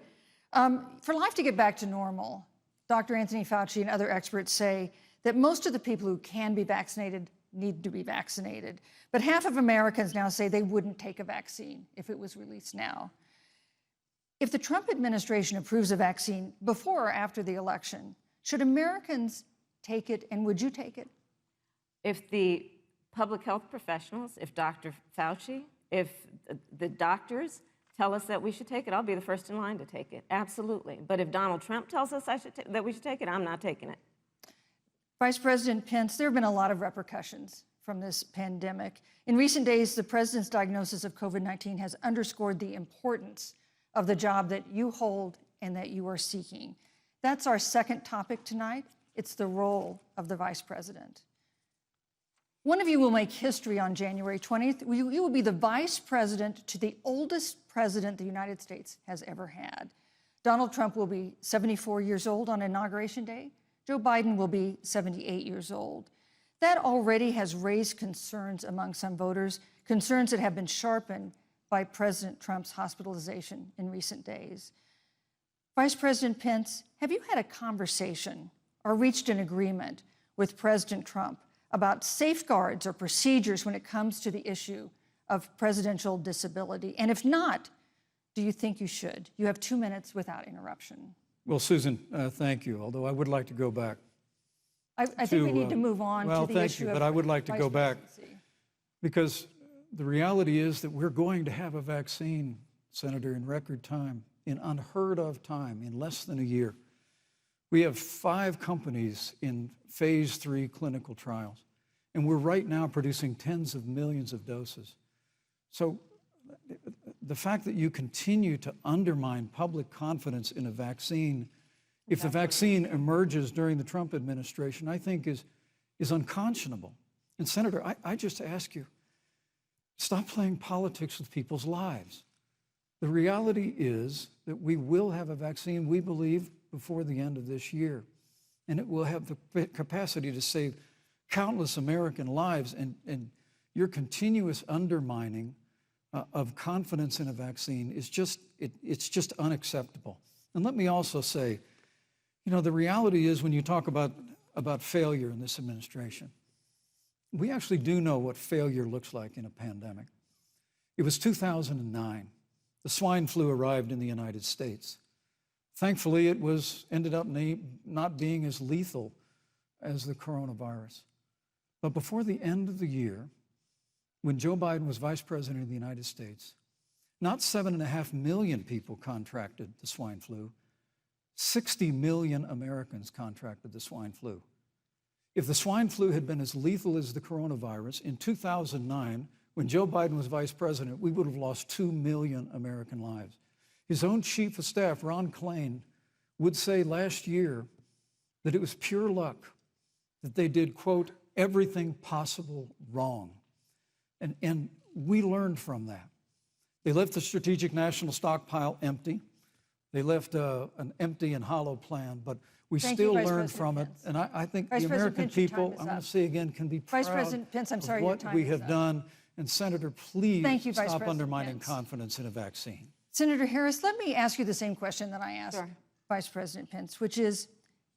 [SPEAKER 9] For life to get back to normal, Dr. Anthony Fauci and other experts say that most of the people who can be vaccinated need to be vaccinated. But half of Americans now say they wouldn't take a vaccine if it was released now. If the Trump administration approves a vaccine before or after the election, should Americans take it, and would you take it?
[SPEAKER 10] If the public health professionals, if Dr. Fauci, if the doctors tell us that we should take it, I'll be the first in line to take it, absolutely. But if Donald Trump tells us that we should take it, I'm not taking it.
[SPEAKER 9] Vice President Pence, there have been a lot of repercussions from this pandemic. In recent days, the president's diagnosis of COVID-19 has underscored the importance of the job that you hold and that you are seeking. That's our second topic tonight. It's the role of the vice president. One of you will make history on January 20th. You will be the vice president to the oldest president the United States has ever had. Donald Trump will be 74 years old on Inauguration Day. Joe Biden will be 78 years old. That already has raised concerns among some voters, concerns that have been sharpened by President Trump's hospitalization in recent days. Vice President Pence, have you had a conversation or reached an agreement with President Trump about safeguards or procedures when it comes to the issue of presidential disability? And if not, do you think you should? You have 2 minutes without interruption.
[SPEAKER 11] Well, Susan, thank you, although I would like to go back.
[SPEAKER 9] I think we need to move on to the issue of
[SPEAKER 11] thank you, but I would like to go back because the reality is that we're going to have a vaccine, Senator, in record time, in unheard of time, in less than a year. We have 5 companies in phase 3 clinical trials, and we're right now producing tens of millions of doses. So the fact that you continue to undermine public confidence in a vaccine, if the vaccine emerges during the Trump administration, I think is unconscionable. And Senator, I just ask you, stop playing politics with people's lives. The reality is that we will have a vaccine, we believe, before the end of this year. And it will have the capacity to save countless American lives. And your continuous undermining of confidence in a vaccine is it's just unacceptable. And let me also say, you know, the reality is when you talk about failure in this administration, we actually do know what failure looks like in a pandemic. It was 2009. The swine flu arrived in the United States. Thankfully, it ended up not being as lethal as the coronavirus. But before the end of the year, when Joe Biden was vice president of the United States, not 7.5 million people contracted the swine flu. 60 million Americans contracted the swine flu. If the swine flu had been as lethal as the coronavirus, in 2009, when Joe Biden was vice president, we would have lost 2 million American lives. His own chief of staff, Ron Klain, would say last year that it was pure luck that they did, quote, everything possible wrong. And we learned from that. They left the strategic national stockpile empty. They left an empty and hollow plan, but we still learned from it. And I think the American people, I'm going to say again, can be proud of what we have done. And Senator, please stop undermining confidence in a vaccine.
[SPEAKER 9] Senator Harris, let me ask you the same question that I asked Vice President Pence, which is,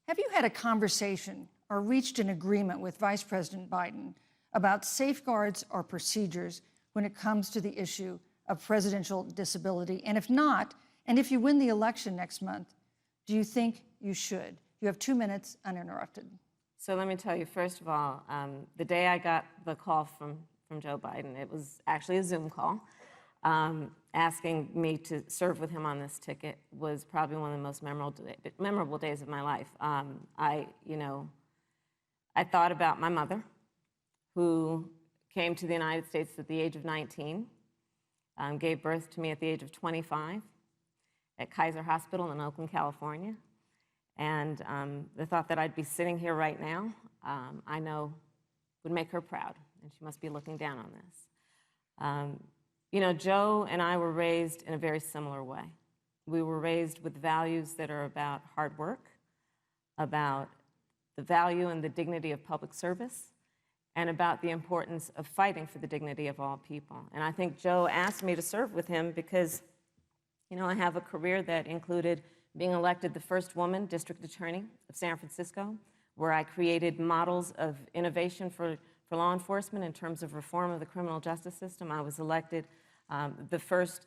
[SPEAKER 9] have you had a conversation or reached an agreement with Vice President Biden about safeguards or procedures when it comes to the issue of presidential disability? And if not, and if you win the election next month, do you think you should? You have 2 minutes uninterrupted.
[SPEAKER 10] So let me tell you, first of all, the day I got the call from Joe Biden, it was actually a Zoom call, asking me to serve with him on this ticket was probably one of the most memorable days of my life. I thought about my mother, who came to the United States at the age of 19, gave birth to me at the age of 25 at Kaiser Hospital in Oakland, California. And the thought that I'd be sitting here right now, I know would make her proud, and she must be looking down on this. You know, Joe and I were raised in a very similar way. We were raised with values that are about hard work, about the value and the dignity of public service, and about the importance of fighting for the dignity of all people. And I think Joe asked me to serve with him because, you know, I have a career that included being elected the first woman district attorney of San Francisco, where I created models of innovation for law enforcement in terms of reform of the criminal justice system. I was elected the first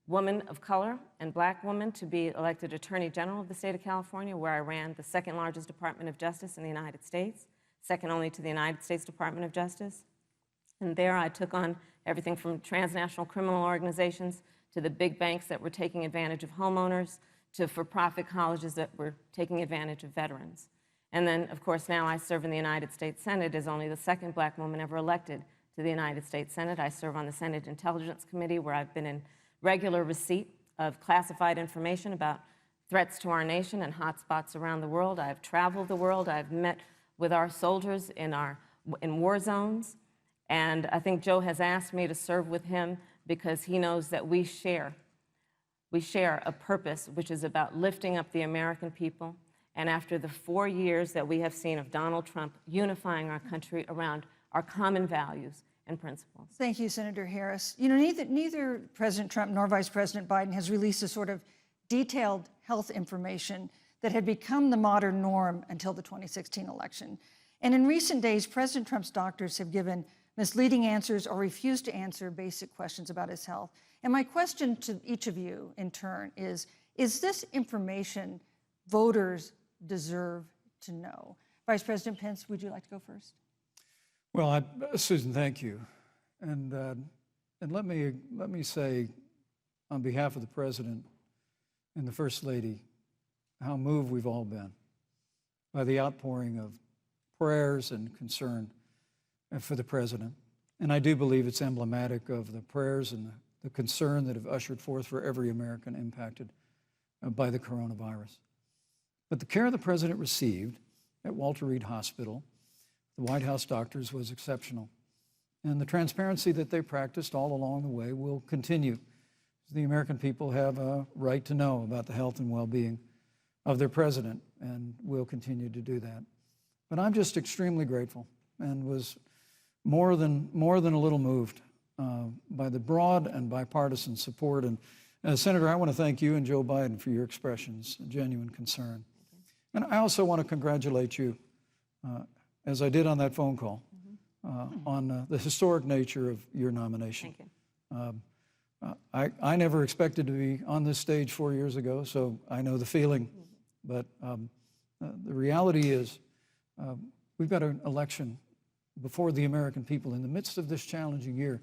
[SPEAKER 10] woman of color and black woman to be elected Attorney General of the state of California, where I ran the second largest Department of Justice in the United States, second only to the United States Department of Justice. And there I took on everything from transnational criminal organizations to the big banks that were taking advantage of homeowners, to for-profit colleges that were taking advantage of veterans. And then, of course, now I serve in the United States Senate as only the second black woman ever elected to the United States Senate. I serve on the Senate Intelligence Committee, where I've been in regular receipt of classified information about threats to our nation and hotspots around the world. I've traveled the world. I've met with our soldiers in war zones. And I think Joe has asked me to serve with him because he knows that we share a purpose which is about lifting up the American people. And after the 4 years that we have seen of Donald Trump unifying our country around our common values and principles.
[SPEAKER 9] Thank you, Senator Harris. You know, neither President Trump nor Vice President Biden has released a sort of detailed health information that had become the modern norm until the 2016 election. And in recent days, President Trump's doctors have given misleading answers or refused to answer basic questions about his health. And my question to each of you in turn is this information voters deserve to know? Vice President Pence, would you like to go first?
[SPEAKER 11] Well, Susan, thank you. And let me say, on behalf of the President and the First Lady, how moved we've all been by the outpouring of prayers and concern for the President. And I do believe it's emblematic of the prayers and the concern that have ushered forth for every American impacted by the coronavirus. But the care the President received at Walter Reed Hospital, the White House doctors, was exceptional. And the transparency that they practiced all along the way will continue. The American people have a right to know about the health and well-being of their president, and will continue to do that. But I'm just extremely grateful and was more than a little moved by the broad and bipartisan support. And Senator, I want to thank you and Joe Biden for your expressions of genuine concern. And I also want to congratulate you, as I did on that phone call, on the historic nature of your nomination.
[SPEAKER 10] Thank you.
[SPEAKER 11] I never expected to be on this stage 4 years ago, so I know the feeling. But the reality is we've got an election before the American people in the midst of this challenging year.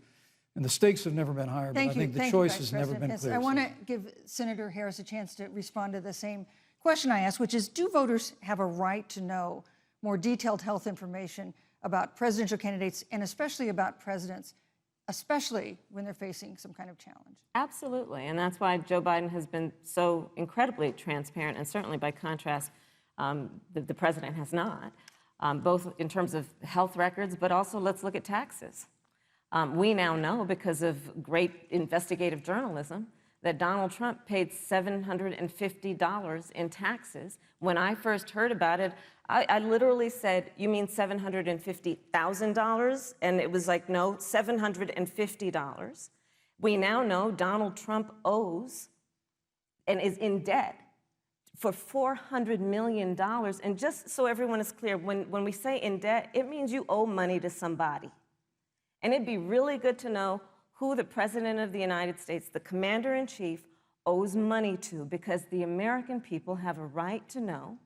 [SPEAKER 11] And the stakes have never been higher, but I think the choice has never been clearer.
[SPEAKER 9] I want to give Senator Harris a chance to respond to the same question I asked, which is, do voters have a right to know more detailed health information about presidential candidates and especially about presidents, especially when they're facing some kind of challenge?
[SPEAKER 10] Absolutely, and that's why Joe Biden has been so incredibly transparent, and certainly by contrast, the president has not, both in terms of health records, but also let's look at taxes. We now know, because of great investigative journalism, that Donald Trump paid $750 in taxes. When I first heard about it, I literally said, "You mean $750,000? And it was like, no, $750. We now know Donald Trump owes and is in debt for $400 million. And just so everyone is clear, when we say in debt, it means you owe money to somebody. And it'd be really good to know who the President of the United States, the Commander-in-Chief, owes money to, because the American people have a right to know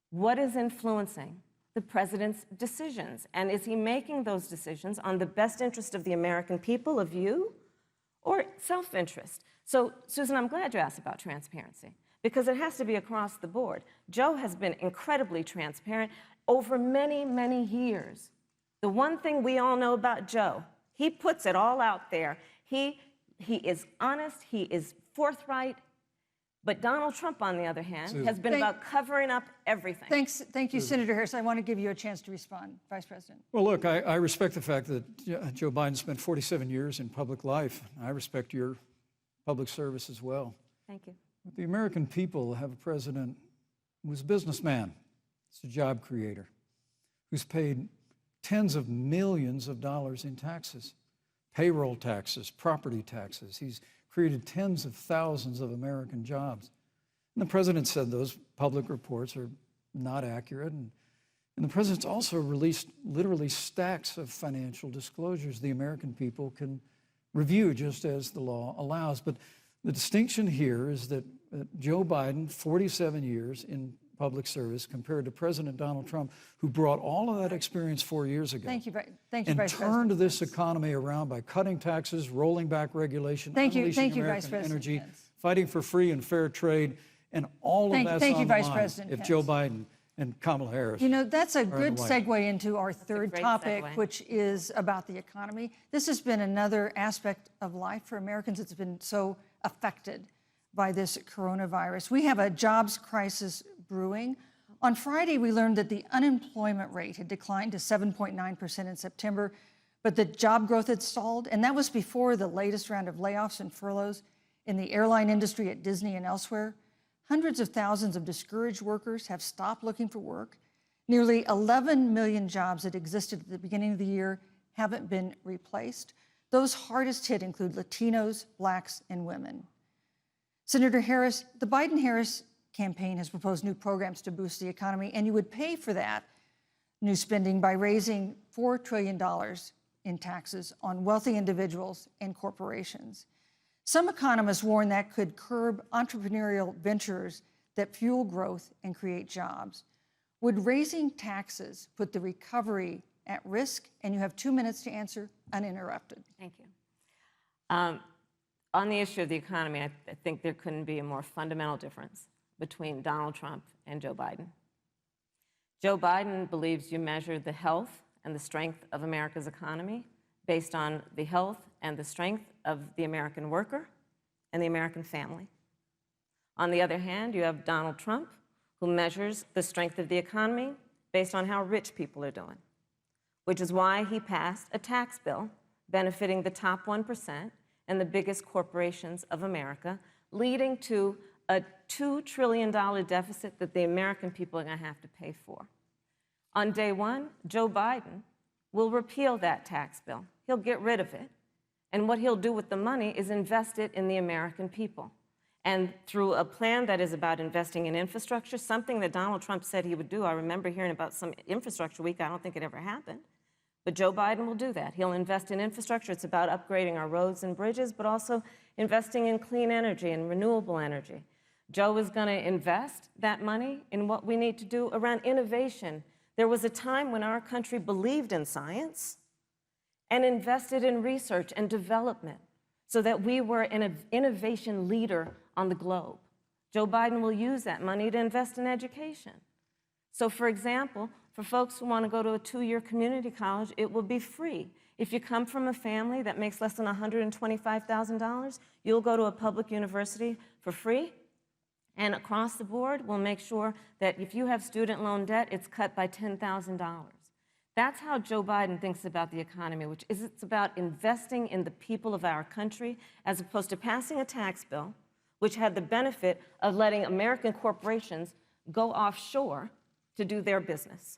[SPEAKER 10] what is influencing the President's decisions. And is he making those decisions on the best interest of the American people, of you, or self-interest? So, Susan, I'm glad you asked about transparency, because it has to be across the board. Joe has been incredibly transparent over many, many years. The one thing we all know about Joe, he puts it all out there. He is honest, he is forthright. But Donald Trump, on the other hand, has been about covering up everything.
[SPEAKER 9] Thank you, Senator Harris. I want to give you a chance to respond, Vice President.
[SPEAKER 11] Well, look, I respect the fact that Joe Biden spent 47 years in public life. I respect your public service as well.
[SPEAKER 10] Thank you.
[SPEAKER 11] But the American people have a president who's a businessman, he's a job creator, who's paid tens of millions of dollars in taxes, payroll taxes, property taxes. He's created tens of thousands of American jobs. And the president said those public reports are not accurate. And the president's also released literally stacks of financial disclosures the American people can review just as the law allows. But the distinction here is that Joe Biden, 47 years in public service, compared to President Donald Trump, who brought all of that experience 4 years ago.
[SPEAKER 9] Thank you, Vice
[SPEAKER 11] and
[SPEAKER 9] President.
[SPEAKER 11] turned this economy around by cutting taxes, rolling back regulation, unleashing American energy, fighting for free and fair trade, and all of that's on the line if Joe Biden and Kamala Harris.
[SPEAKER 9] You know, that's a good segue into our third topic, which is about the economy. This has been another aspect of life for Americans that's been so affected by this coronavirus. We have a jobs crisis brewing. On Friday, we learned that the unemployment rate had declined to 7.9% in September, but the job growth had stalled, and that was before the latest round of layoffs and furloughs in the airline industry at Disney and elsewhere. Hundreds of thousands of discouraged workers have stopped looking for work. Nearly 11 million jobs that existed at the beginning of the year haven't been replaced. Those hardest hit include Latinos, Blacks, and women. Senator Harris, the Biden-Harris campaign has proposed new programs to boost the economy, and you would pay for that new spending by raising $4 trillion in taxes on wealthy individuals and corporations. Some economists warn that could curb entrepreneurial ventures that fuel growth and create jobs. Would raising taxes put the recovery at risk? And you have 2 minutes to answer uninterrupted.
[SPEAKER 10] Thank you. On the issue of the economy, I think there couldn't be a more fundamental difference between Donald Trump and Joe Biden. Joe Biden believes you measure the health and the strength of America's economy based on the health and the strength of the American worker and the American family. On the other hand, you have Donald Trump, who measures the strength of the economy based on how rich people are doing, which is why he passed a tax bill benefiting the top 1% and the biggest corporations of America, leading to a $2 trillion deficit that the American people are going to have to pay for. On day one, Joe Biden will repeal that tax bill. He'll get rid of it. And what he'll do with the money is invest it in the American people. And through a plan that is about investing in infrastructure, something that Donald Trump said he would do. I remember hearing about some infrastructure week. I don't think it ever happened. But Joe Biden will do that. He'll invest in infrastructure. It's about upgrading our roads and bridges, but also investing in clean energy and renewable energy. Joe is going to invest that money in what we need to do around innovation. There was a time when our country believed in science and invested in research and development so that we were an innovation leader on the globe. Joe Biden will use that money to invest in education. So, for example, for folks who want to go to a 2-year community college, it will be free. If you come from a family that makes less than $125,000, you'll go to a public university for free. And across the board, we'll make sure that if you have student loan debt, it's cut by $10,000. That's how Joe Biden thinks about the economy, which is it's about investing in the people of our country as opposed to passing a tax bill, which had the benefit of letting American corporations go offshore to do their business.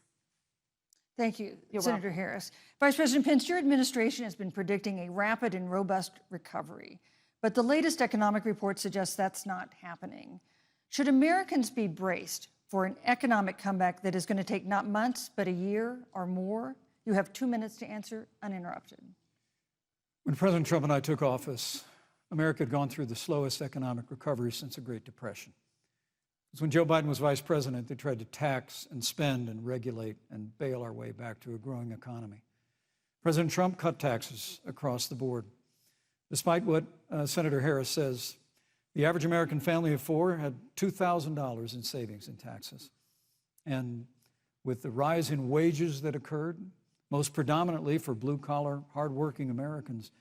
[SPEAKER 9] Thank you,
[SPEAKER 10] You're
[SPEAKER 9] Senator
[SPEAKER 10] welcome.
[SPEAKER 9] Harris. Vice President Pence, your administration has been predicting a rapid and robust recovery, but the latest economic report suggests that's not happening. Should Americans be braced for an economic comeback that is going to take not months, but a year or more? You have 2 minutes to answer uninterrupted.
[SPEAKER 11] When President Trump and I took office, America had gone through the slowest economic recovery since the Great Depression. Because when Joe Biden was vice president, they tried to tax and spend and regulate and bail our way back to a growing economy. President Trump cut taxes across the board. Despite what Senator Harris says, the average American family of 4 had $2,000 in savings in taxes. And with the rise in wages that occurred, most predominantly for blue-collar, hardworking Americans,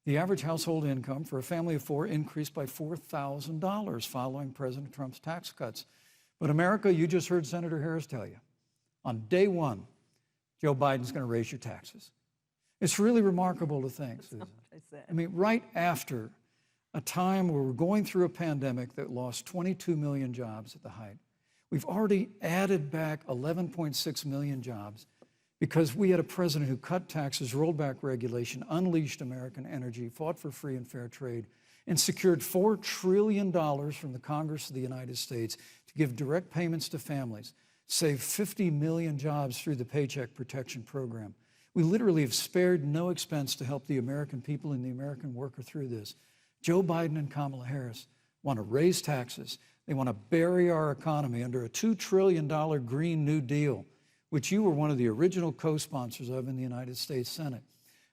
[SPEAKER 11] the average household income for a family of 4 increased by $4,000 following President Trump's tax cuts. But America, you just heard Senator Harris tell you, on day one, Joe Biden's going to raise your taxes. It's really remarkable to think, Susan. I mean, right after a time where we're going through a pandemic that lost 22 million jobs at the height, we've already added back 11.6 million jobs because we had a president who cut taxes, rolled back regulation, unleashed American energy, fought for free and fair trade, and secured $4 trillion from the Congress of the United States to give direct payments to families, save 50 million jobs through the Paycheck Protection Program. We literally have spared no expense to help the American people and the American worker through this. Joe Biden and Kamala Harris want to raise taxes. They want to bury our economy under a $2 trillion Green New Deal, which you were one of the original co-sponsors of in the United States Senate.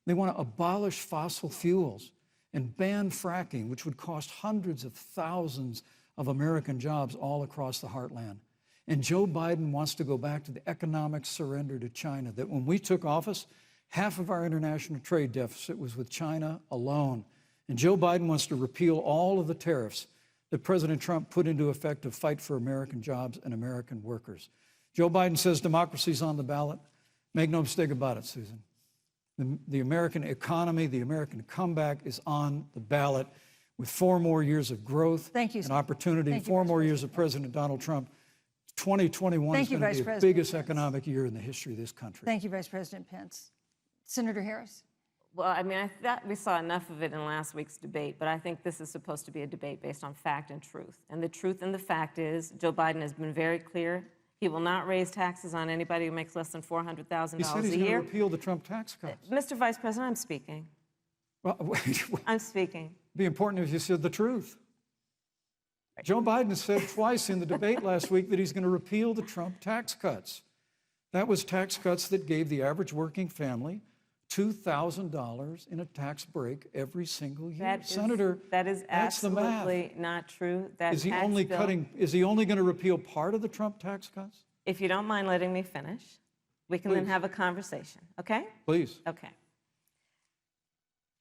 [SPEAKER 11] They want to abolish fossil fuels and ban fracking, which would cost hundreds of thousands of American jobs all across the heartland. And Joe Biden wants to go back to the economic surrender to China, that when we took office, half of our international trade deficit was with China alone. And Joe Biden wants to repeal all of the tariffs that President Trump put into effect to fight for American jobs and American workers. Joe Biden says democracy's on the ballot. Make no mistake about it, Susan. The American economy, the American comeback is on the ballot with 4 more years of growth and opportunity, 4 more years of President Donald Trump. 2021 is going to be the biggest economic year in the history of this country.
[SPEAKER 9] Thank you, Vice President Pence. Senator Harris.
[SPEAKER 10] Well, I mean, I thought we saw enough of it in last week's debate, but I think this is supposed to be a debate based on fact and truth. And the truth and the fact is Joe Biden has been very clear. He will not raise taxes on anybody who makes less than $400,000 a year.
[SPEAKER 11] He said he's going to repeal the Trump tax cuts.
[SPEAKER 10] Mr. Vice President, I'm speaking.
[SPEAKER 11] Well, wait.
[SPEAKER 10] I'm speaking.
[SPEAKER 11] It'd be important if you said the truth. Joe Biden said twice in the debate last week that he's going to repeal the Trump tax cuts. That was tax cuts that gave the average working family $2,000 in a tax break every single year.
[SPEAKER 10] Senator, that is absolutely not true. That
[SPEAKER 11] is he only going to repeal part of the Trump tax cuts?
[SPEAKER 10] If you don't mind letting me finish, we can then have a conversation, okay?
[SPEAKER 11] Please.
[SPEAKER 10] Okay.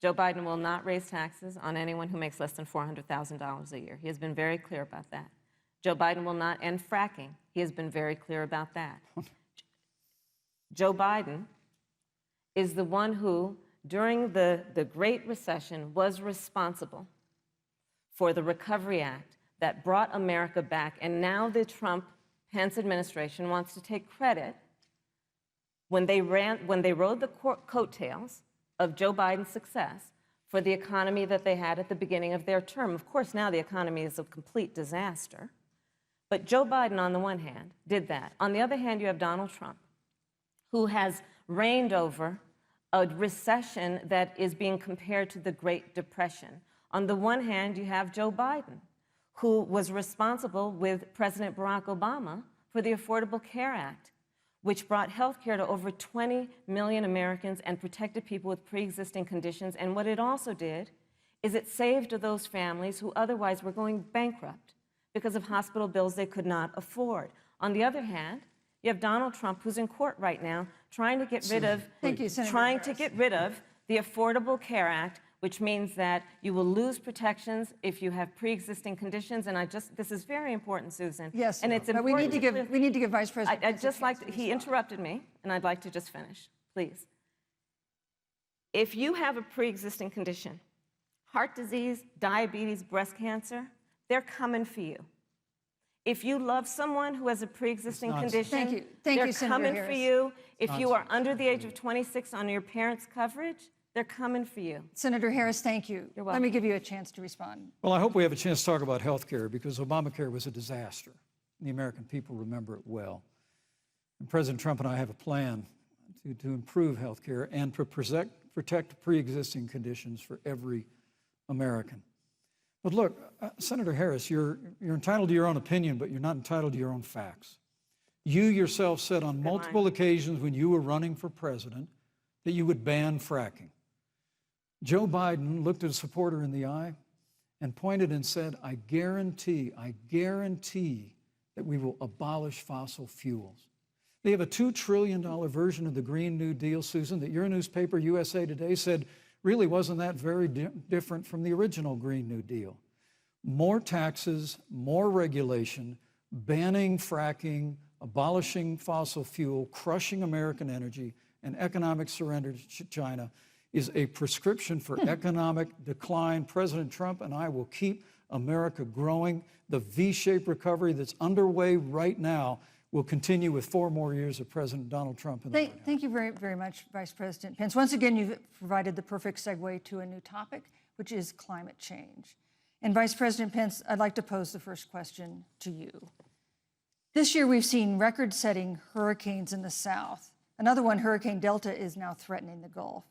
[SPEAKER 10] Joe Biden will not raise taxes on anyone who makes less than $400,000 a year. He has been very clear about that. Joe Biden will not end fracking. He has been very clear about that. Joe Biden is the one who, during the Great Recession, was responsible for the Recovery Act that brought America back. And now the Trump-Pence administration wants to take credit when they rode the coattails of Joe Biden's success for the economy that they had at the beginning of their term. Of course, now the economy is a complete disaster. But Joe Biden, on the one hand, did that. On the other hand, you have Donald Trump, who has reigned over a recession that is being compared to the Great Depression. On the one hand, you have Joe Biden, who was responsible with President Barack Obama for the Affordable Care Act, which brought health care to over 20 million Americans and protected people with pre-existing conditions. And what it also did is it saved those families who otherwise were going bankrupt because of hospital bills they could not afford. On the other hand, you have Donald Trump, who's in court right now, trying to get rid of the Affordable Care Act, which means that you will lose protections if you have pre-existing conditions. And this is very important, Susan.
[SPEAKER 9] Yes,
[SPEAKER 10] and it's
[SPEAKER 9] but
[SPEAKER 10] important.
[SPEAKER 9] we need to give Vice President.
[SPEAKER 10] He interrupted me, and I'd like to just finish, please. If you have a pre-existing condition, heart disease, diabetes, breast cancer, they're coming for you. If you love someone who has a pre-existing condition, they're coming for you. If you are under the age of 26 on your parents' coverage, they're coming for you.
[SPEAKER 9] Senator Harris, thank you.
[SPEAKER 10] You're welcome.
[SPEAKER 9] Let me give you a chance to respond.
[SPEAKER 11] Well, I hope we have a chance to talk about health care because Obamacare was a disaster. The American people remember it well. And President Trump and I have a plan to improve health care and to protect pre-existing conditions for every American. But look, Senator Harris, you're entitled to your own opinion, but you're not entitled to your own facts. You yourself said on multiple occasions when you were running for president that you would ban fracking. Joe Biden looked at a supporter in the eye and pointed and said, I guarantee that we will abolish fossil fuels. They have a $2 trillion version of the Green New Deal, Susan, that your newspaper, USA Today, said really wasn't that very different from the original Green New Deal. More taxes, more regulation, banning fracking, abolishing fossil fuel, crushing American energy, and economic surrender to China is a prescription for economic decline. President Trump and I will keep America growing. The V-shaped recovery that's underway right now will continue with 4 more years of President Donald Trump.
[SPEAKER 9] Thank you very, very much, Vice President Pence. Once again, you've provided the perfect segue to a new topic, which is climate change. And Vice President Pence, I'd like to pose the first question to you. This year, we've seen record-setting hurricanes in the South. Another one, Hurricane Delta, is now threatening the Gulf.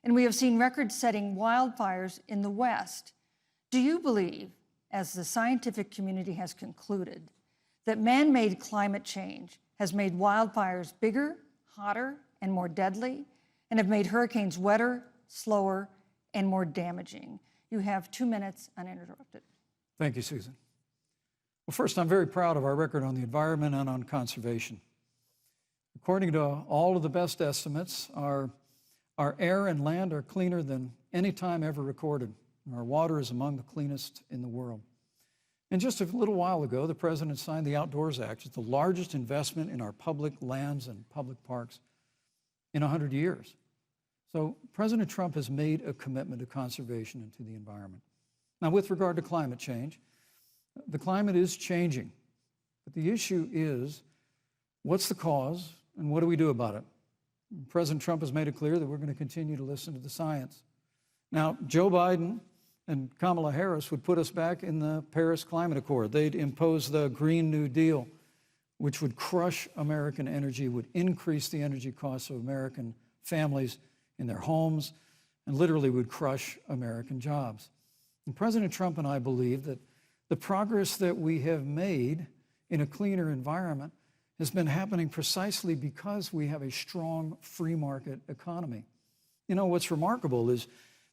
[SPEAKER 9] And we have seen record-setting wildfires in the West. Do you believe, as the scientific community has concluded, that man-made climate change has made wildfires bigger, hotter, and more deadly, and have made hurricanes wetter, slower, and more damaging? You have 2 minutes uninterrupted.
[SPEAKER 11] Thank you, Susan. Well, first, I'm very proud of our record on the environment and on conservation. According to all of the best estimates, our air and land are cleaner than any time ever recorded. And our water is among the cleanest in the world. And just a little while ago, the president signed the Outdoors Act. It's the largest investment in our public lands and public parks in 100 years. So President Trump has made a commitment to conservation and to the environment. Now, with regard to climate change, the climate is changing. But the issue is, what's the cause and what do we do about it? President Trump has made it clear that we're going to continue to listen to the science. Now, Joe Biden and Kamala Harris would put us back in the Paris Climate Accord. They'd impose the Green New Deal, which would crush American energy, would increase the energy costs of American families in their homes, and literally would crush American jobs. And President Trump and I believe that the progress that we have made in a cleaner environment has been happening precisely because we have a strong free market economy. You know, what's remarkable is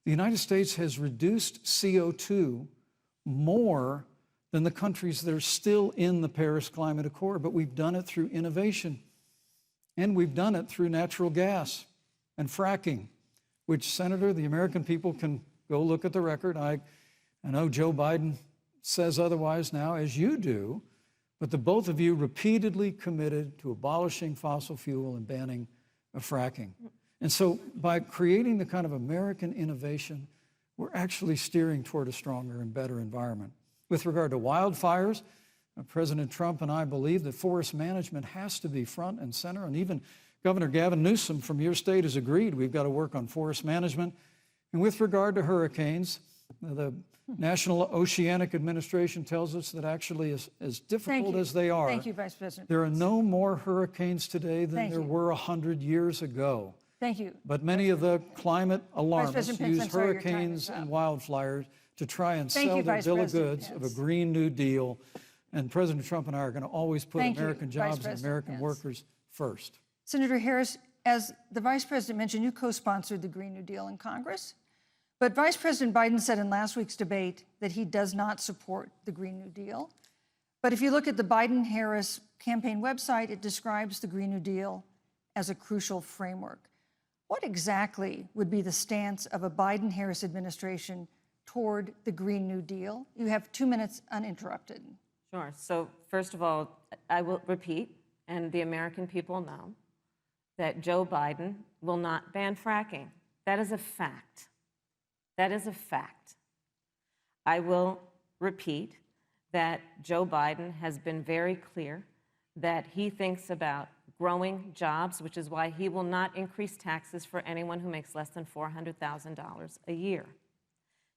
[SPEAKER 11] the United States has reduced CO2 more than the countries that are still in the Paris Climate Accord, but we've done it through innovation, and we've done it through natural gas and fracking, which, Senator, the American people can go look at the record. I know Joe Biden says otherwise now, as you do, but the both of you repeatedly committed to abolishing fossil fuel and banning fracking. And so by creating the kind of American innovation, we're actually steering toward a stronger and better environment. With regard to wildfires, President Trump and I believe that forest management has to be front and center, and even Governor Gavin Newsom from your state has agreed we've got to work on forest management. And with regard to hurricanes, the National Oceanic Administration tells us that actually as difficult as they are,
[SPEAKER 9] Thank you, Vice President.
[SPEAKER 11] there are no more hurricanes today than there were 100 years ago.
[SPEAKER 9] Thank you.
[SPEAKER 11] But many of the climate alarmists
[SPEAKER 9] President Pence,
[SPEAKER 11] use
[SPEAKER 9] I'm sorry, your time
[SPEAKER 11] hurricanes
[SPEAKER 9] is up.
[SPEAKER 11] and wildfires to try and
[SPEAKER 9] Thank
[SPEAKER 11] sell
[SPEAKER 9] you,
[SPEAKER 11] their
[SPEAKER 9] Vice
[SPEAKER 11] bill of
[SPEAKER 9] President
[SPEAKER 11] goods
[SPEAKER 9] Pence.
[SPEAKER 11] of a Green New Deal. And President Trump and I are going to always put
[SPEAKER 9] Thank you,
[SPEAKER 11] American
[SPEAKER 9] Vice
[SPEAKER 11] jobs and
[SPEAKER 9] President
[SPEAKER 11] American
[SPEAKER 9] Pence.
[SPEAKER 11] workers first.
[SPEAKER 9] Senator Harris, as the Vice President mentioned, you co-sponsored the Green New Deal in Congress. But Vice President Biden said in last week's debate that he does not support the Green New Deal. But if you look at the Biden-Harris campaign website, it describes the Green New Deal as a crucial framework. What exactly would be the stance of a Biden-Harris administration toward the Green New Deal? You have 2 minutes uninterrupted.
[SPEAKER 10] Sure. So first of all, I will repeat, and the American people know, that Joe Biden will not ban fracking. That is a fact. That is a fact. I will repeat that Joe Biden has been very clear that he thinks about growing jobs, which is why he will not increase taxes for anyone who makes less than $400,000 a year.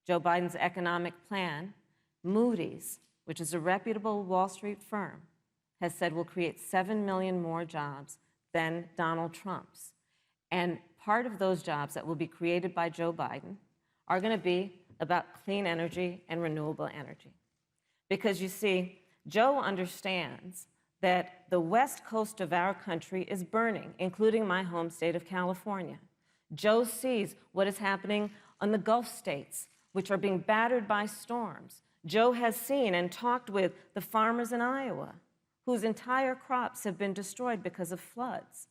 [SPEAKER 10] Joe Biden's economic plan, Moody's, which is a reputable Wall Street firm, has said will create 7 million more jobs than Donald Trump's. And part of those jobs that will be created by Joe Biden are going to be about clean energy and renewable energy. Because you see, Joe understands that the west coast of our country is burning, including my home state of California. Joe sees what is happening on the Gulf states, which are being battered by storms. Joe has seen and talked with the farmers in Iowa, whose entire crops have been destroyed because of floods.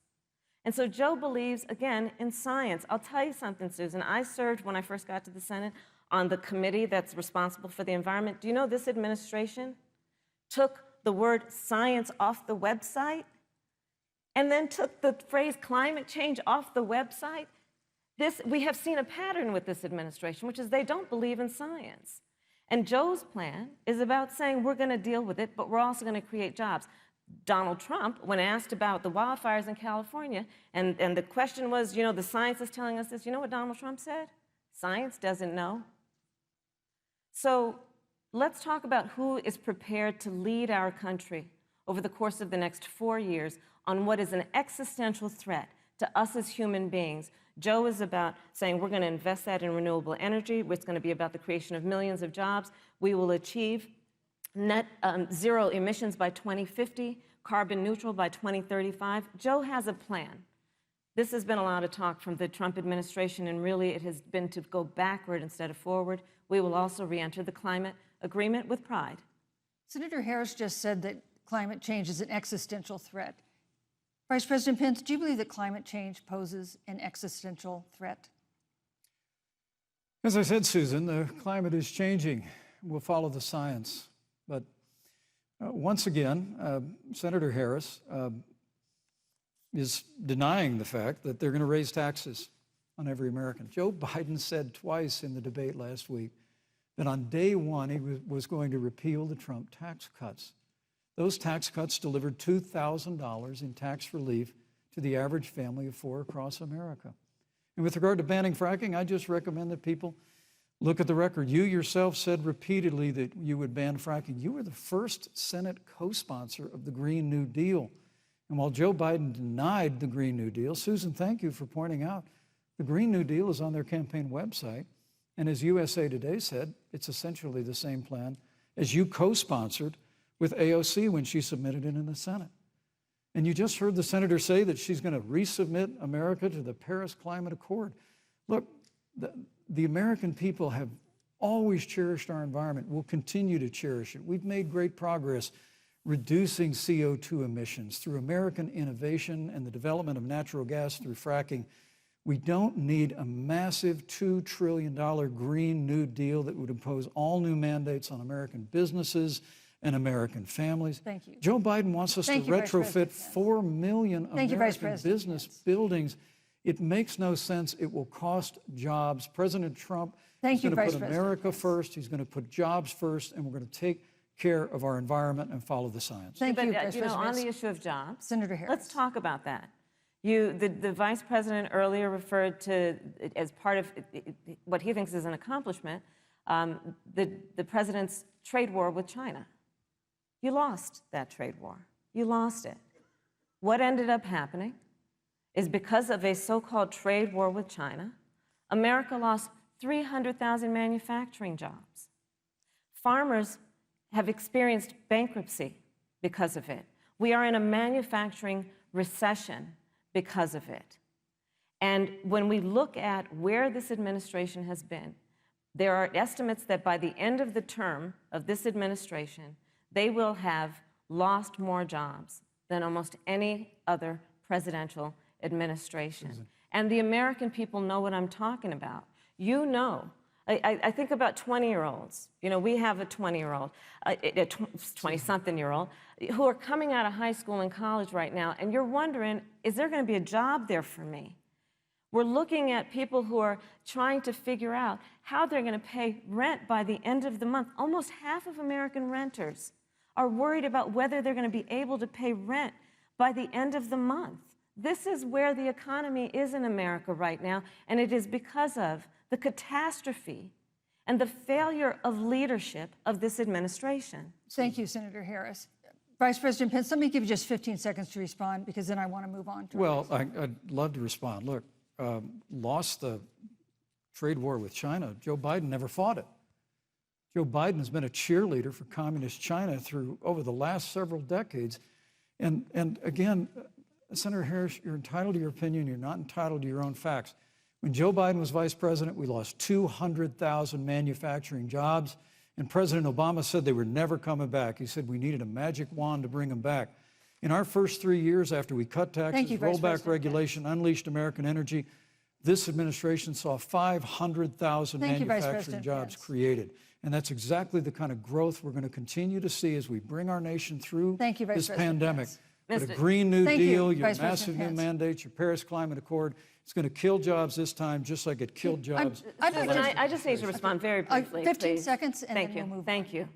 [SPEAKER 10] And so Joe believes, again, in science. I'll tell you something, Susan. I served, when I first got to the Senate, on the committee that's responsible for the environment. Do you know this administration took the word science off the website and then took the phrase climate change off the website? We have seen a pattern with this administration, which is they don't believe in science. And Joe's plan is about saying we're going to deal with it, but we're also going to create jobs. Donald Trump, when asked about the wildfires in California, and the question was, you know, the science is telling us this, you know what Donald Trump said? Science doesn't know. So let's talk about who is prepared to lead our country over the course of the next 4 years on what is an existential threat to us as human beings. Joe is about saying we're going to invest that in renewable energy. It's going to be about the creation of millions of jobs. We will achieve net zero emissions by 2050, carbon neutral by 2035. Joe has a plan. This has been a lot of talk from the Trump administration, and really it has been to go backward instead of forward. We will also re-enter the climate agreement with pride.
[SPEAKER 9] Senator Harris just said that climate change is an existential threat. Vice President Pence, do you believe that climate change poses an existential threat?
[SPEAKER 11] As I said, Susan, the climate is changing. We'll follow the science. But once again, Senator Harris is denying the fact that they're going to raise taxes on every American. Joe Biden said twice in the debate last week that on day one he was going to repeal the Trump tax cuts. Those tax cuts delivered $2,000 in tax relief to the average family of four across America. And with regard to banning fracking, I just recommend that people look at the record. You yourself said repeatedly that you would ban fracking. You were the first Senate co-sponsor of the Green New Deal. And while Joe Biden denied the Green New Deal, Susan, thank you for pointing out, the Green New Deal is on their campaign website. And as USA Today said, it's essentially the same plan as you co-sponsored with AOC when she submitted it in the Senate. And you just heard the senator say that she's going to resubmit America to the Paris Climate Accord. Look, the American people have always cherished our environment. We'll continue to cherish it. We've made great progress reducing CO2 emissions through American innovation and the development of natural gas through fracking. We don't need a massive $2 trillion Green New Deal that would impose all new mandates on American businesses and American families.
[SPEAKER 9] Thank you.
[SPEAKER 11] Joe Biden wants us to retrofit 4 million American business buildings. It makes no sense. It will cost jobs. President Trump is going to put America first. He's going to put jobs first, and we're going to take care of our environment and follow the science.
[SPEAKER 10] Thank you, Vice President. On the issue of jobs,
[SPEAKER 9] Senator Harris,
[SPEAKER 10] let's talk about that. The Vice President earlier referred to, as part of what he thinks is an accomplishment, the President's trade war with China. You lost that trade war. You lost it. What ended up happening is because of a so-called trade war with China, America lost 300,000 manufacturing jobs. Farmers have experienced bankruptcy because of it. We are in a manufacturing recession because of it. And when we look at where this administration has been, there are estimates that by the end of the term of this administration, they will have lost more jobs than almost any other presidential administration. And the American people know what I'm talking about. You know, I think about 20-year-olds. You know, we have a 20-year-old, a 20-something-year-old, who are coming out of high school and college right now, and you're wondering, is there going to be a job there for me? We're looking at people who are trying to figure out how they're going to pay rent by the end of the month. Almost half of American renters are worried about whether they're going to be able to pay rent by the end of the month. This is where the economy is in America right now, and it is because of the catastrophe and the failure of leadership of this administration.
[SPEAKER 9] Thank you, Senator Harris. Vice President Pence, let me give you just 15 seconds to respond, because then I want to move on.
[SPEAKER 11] Well, I'd love to respond. Look, lost the trade war with China. Joe Biden never fought it. Joe Biden has been a cheerleader for communist China over the last several decades. And again, Senator Harris, you're entitled to your opinion. You're not entitled to your own facts. When Joe Biden was vice president, we lost 200,000 manufacturing jobs, and President Obama said they were never coming back. He said we needed a magic wand to bring them back. In our first 3 years after we cut taxes, rolled back regulation, unleashed American energy, this administration saw 500,000 manufacturing jobs created. And that's exactly the kind of growth we're going to continue to see as we bring our nation through this pandemic. But a Green New Deal, your massive new mandates, your Paris Climate Accord, it's going to kill jobs this time, just like it killed jobs.
[SPEAKER 10] I just need to respond very briefly,
[SPEAKER 9] 15 seconds, and then we'll move on.
[SPEAKER 10] Thank you.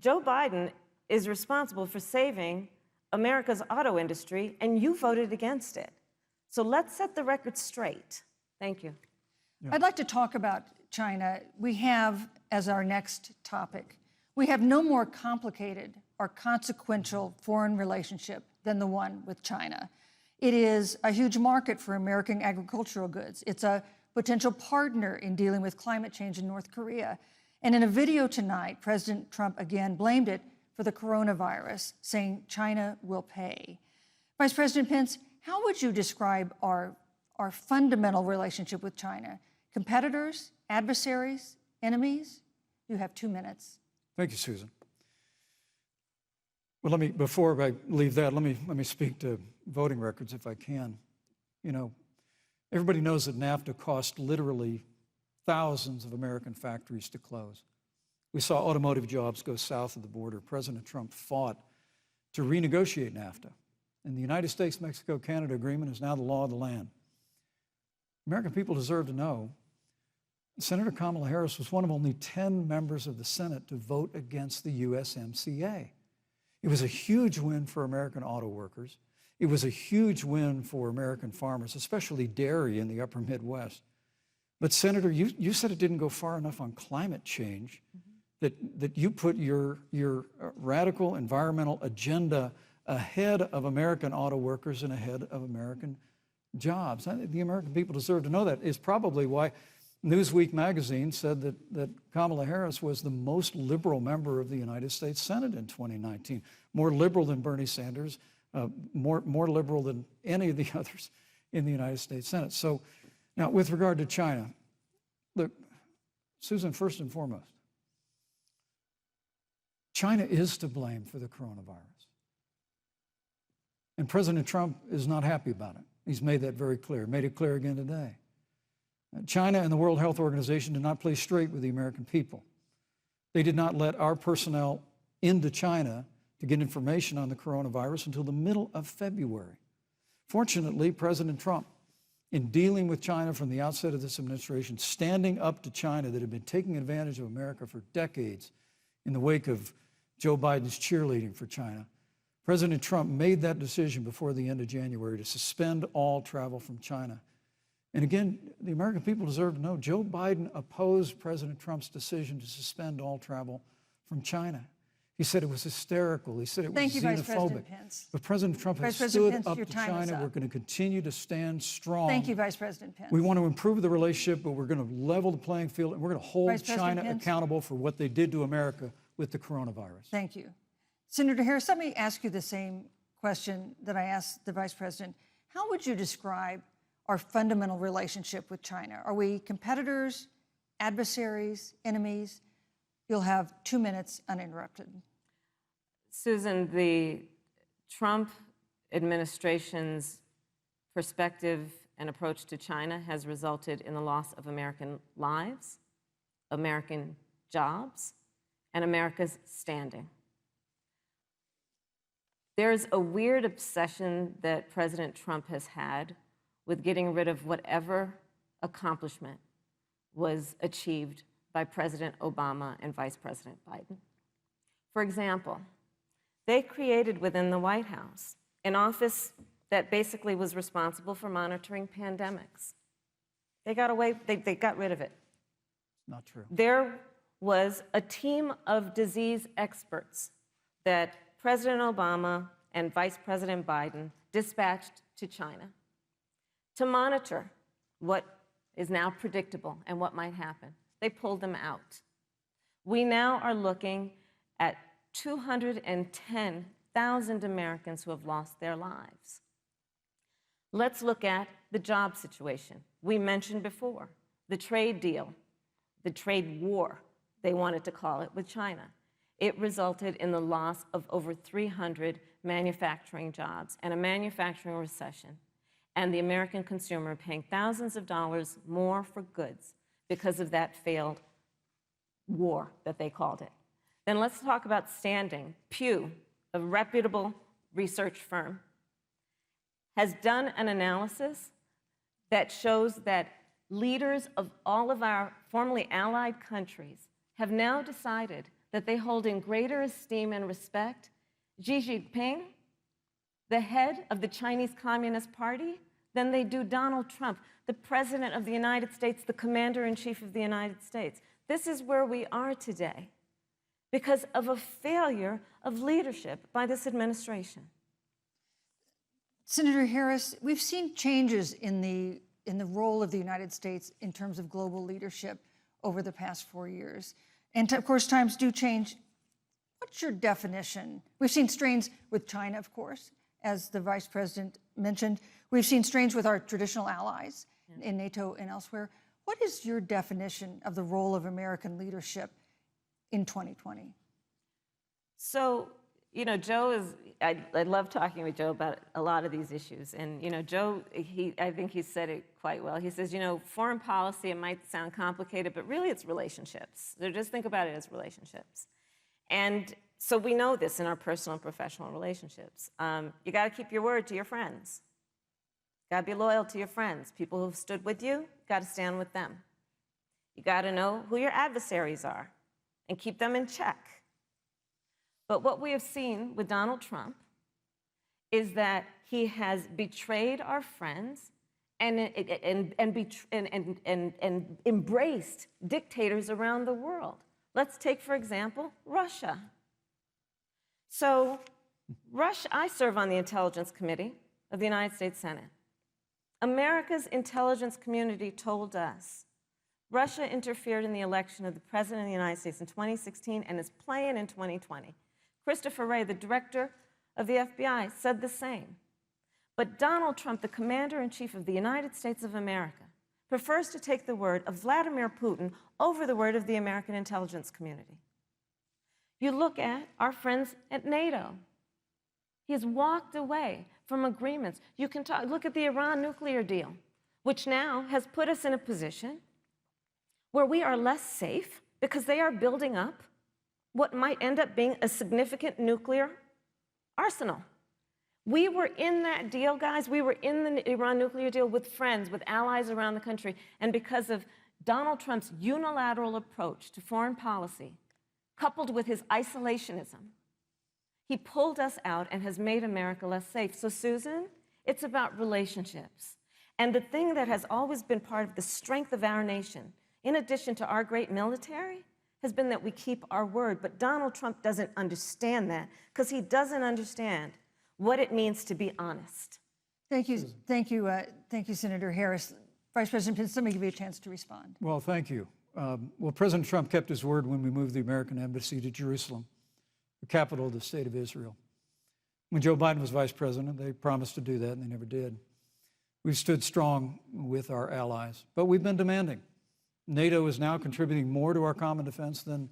[SPEAKER 10] Joe Biden is responsible for saving America's auto industry, and you voted against it. So let's set the record straight. Thank you.
[SPEAKER 9] I'd like to talk about China. We have, as our next topic, we have no more complicated or consequential foreign relationship than the one with China. It is a huge market for American agricultural goods. It's a potential partner in dealing with climate change in North Korea. And in a video tonight, President Trump again blamed it for the coronavirus, saying China will pay. Vice President Pence, how would you describe our fundamental relationship with China? Competitors, adversaries, enemies? You have 2 minutes.
[SPEAKER 11] Thank you, Susan. Well, before I leave that, let me speak to voting records if I can. You know, everybody knows that NAFTA cost literally thousands of American factories to close. We saw automotive jobs go south of the border. President Trump fought to renegotiate NAFTA. And the United States-Mexico-Canada agreement is now the law of the land. American people deserve to know Senator Kamala Harris was one of only 10 members of the Senate to vote against the USMCA. It was a huge win for American auto workers. It was a huge win for American farmers, especially dairy in the upper Midwest. But Senator, you said it didn't go far enough on climate change, that you put your radical environmental agenda ahead of American auto workers and ahead of American jobs. The American people deserve to know that. Is probably why Newsweek magazine said that Kamala Harris was the most liberal member of the United States Senate in 2019, more liberal than Bernie Sanders, more liberal than any of the others in the United States Senate. So now, with regard to China, look, Susan, first and foremost, China is to blame for the coronavirus. And President Trump is not happy about it. He's made that very clear, made it clear again today. China and the World Health Organization did not play straight with the American people. They did not let our personnel into China to get information on the coronavirus until the middle of February. Fortunately, President Trump, in dealing with China from the outset of this administration, standing up to China that had been taking advantage of America for decades in the wake of Joe Biden's cheerleading for China, President Trump made that decision before the end of January to suspend all travel from China. And again, the American people deserve to know Joe Biden opposed President Trump's decision to suspend all travel from China. He said it was hysterical. He said it was xenophobic.
[SPEAKER 9] Vice President Pence.
[SPEAKER 11] But President Trump has stood up to China. We're going to continue to stand strong.
[SPEAKER 9] Thank you, Vice President Pence.
[SPEAKER 11] We want to improve the relationship, but we're going to level the playing field, and we're going to hold China accountable for what they did to America with the coronavirus.
[SPEAKER 9] Thank you. Senator Harris, let me ask you the same question that I asked the Vice President. How would you describe our fundamental relationship with China? Are we competitors, adversaries, enemies? You'll have 2 minutes uninterrupted.
[SPEAKER 10] Susan, the Trump administration's perspective and approach to China has resulted in the loss of American lives, American jobs, and America's standing. There's a weird obsession that President Trump has had with getting rid of whatever accomplishment was achieved by President Obama and Vice President Biden. For example, they created within the White House an office that basically was responsible for monitoring pandemics. They got rid of it.
[SPEAKER 11] Not true.
[SPEAKER 10] There was a team of disease experts that President Obama and Vice President Biden dispatched to China to monitor what is now predictable and what might happen. They pulled them out. We now are looking at 210,000 Americans who have lost their lives. Let's look at the job situation. We mentioned before the trade deal, the trade war, they wanted to call it, with China. It resulted in the loss of over 300 manufacturing jobs and a manufacturing recession, and the American consumer paying thousands of dollars more for goods because of that failed war that they called it. Then let's talk about standing. Pew, a reputable research firm, has done an analysis that shows that leaders of all of our formerly allied countries have now decided that they hold in greater esteem and respect Xi Jinping, the head of the Chinese Communist Party, than they do Donald Trump, the President of the United States, the Commander-in-Chief of the United States. This is where we are today because of a failure of leadership by this administration.
[SPEAKER 9] Senator Harris, we've seen changes in the role of the United States in terms of global leadership over the past 4 years. And of course, times do change. What's your definition? We've seen strains with China, of course, as the Vice President mentioned. We've seen strains with our traditional allies in NATO and elsewhere. What is your definition of the role of American leadership in 2020?
[SPEAKER 10] So, Joe is, I love talking with Joe about a lot of these issues. And, Joe, I think he said it quite well. He says, foreign policy, it might sound complicated, but really it's relationships. So just think about it as relationships. And so we know this in our personal and professional relationships. You got to keep your word to your friends. Got to be loyal to your friends. People who've stood with you, got to stand with them. You got to know who your adversaries are and keep them in check. But what we have seen with Donald Trump is that he has betrayed our friends and embraced dictators around the world. Let's take, for example, Russia. So, I serve on the Intelligence Committee of the United States Senate. America's intelligence community told us Russia interfered in the election of the President of the United States in 2016 and is playing in 2020. Christopher Wray, the director of the FBI, said the same. But Donald Trump, the commander-in-chief of the United States of America, prefers to take the word of Vladimir Putin over the word of the American intelligence community. You look at our friends at NATO. He has walked away from agreements. You can look at the Iran nuclear deal, which now has put us in a position where we are less safe because they are building up what might end up being a significant nuclear arsenal. We were in that deal, guys. We were in the Iran nuclear deal with friends, with allies around the country. And because of Donald Trump's unilateral approach to foreign policy, coupled with his isolationism, he pulled us out and has made America less safe. So, Susan, it's about relationships. And the thing that has always been part of the strength of our nation, in addition to our great military, has been that we keep our word. But Donald Trump doesn't understand that because he doesn't understand what it means to be honest.
[SPEAKER 9] Thank you, Senator Harris. Vice President Pence, let me give you a chance to respond.
[SPEAKER 11] Well, thank you. Well, President Trump kept his word when we moved the American embassy to Jerusalem, the capital of the state of Israel. When Joe Biden was vice president, they promised to do that, and they never did. We've stood strong with our allies, but we've been demanding. NATO is now contributing more to our common defense than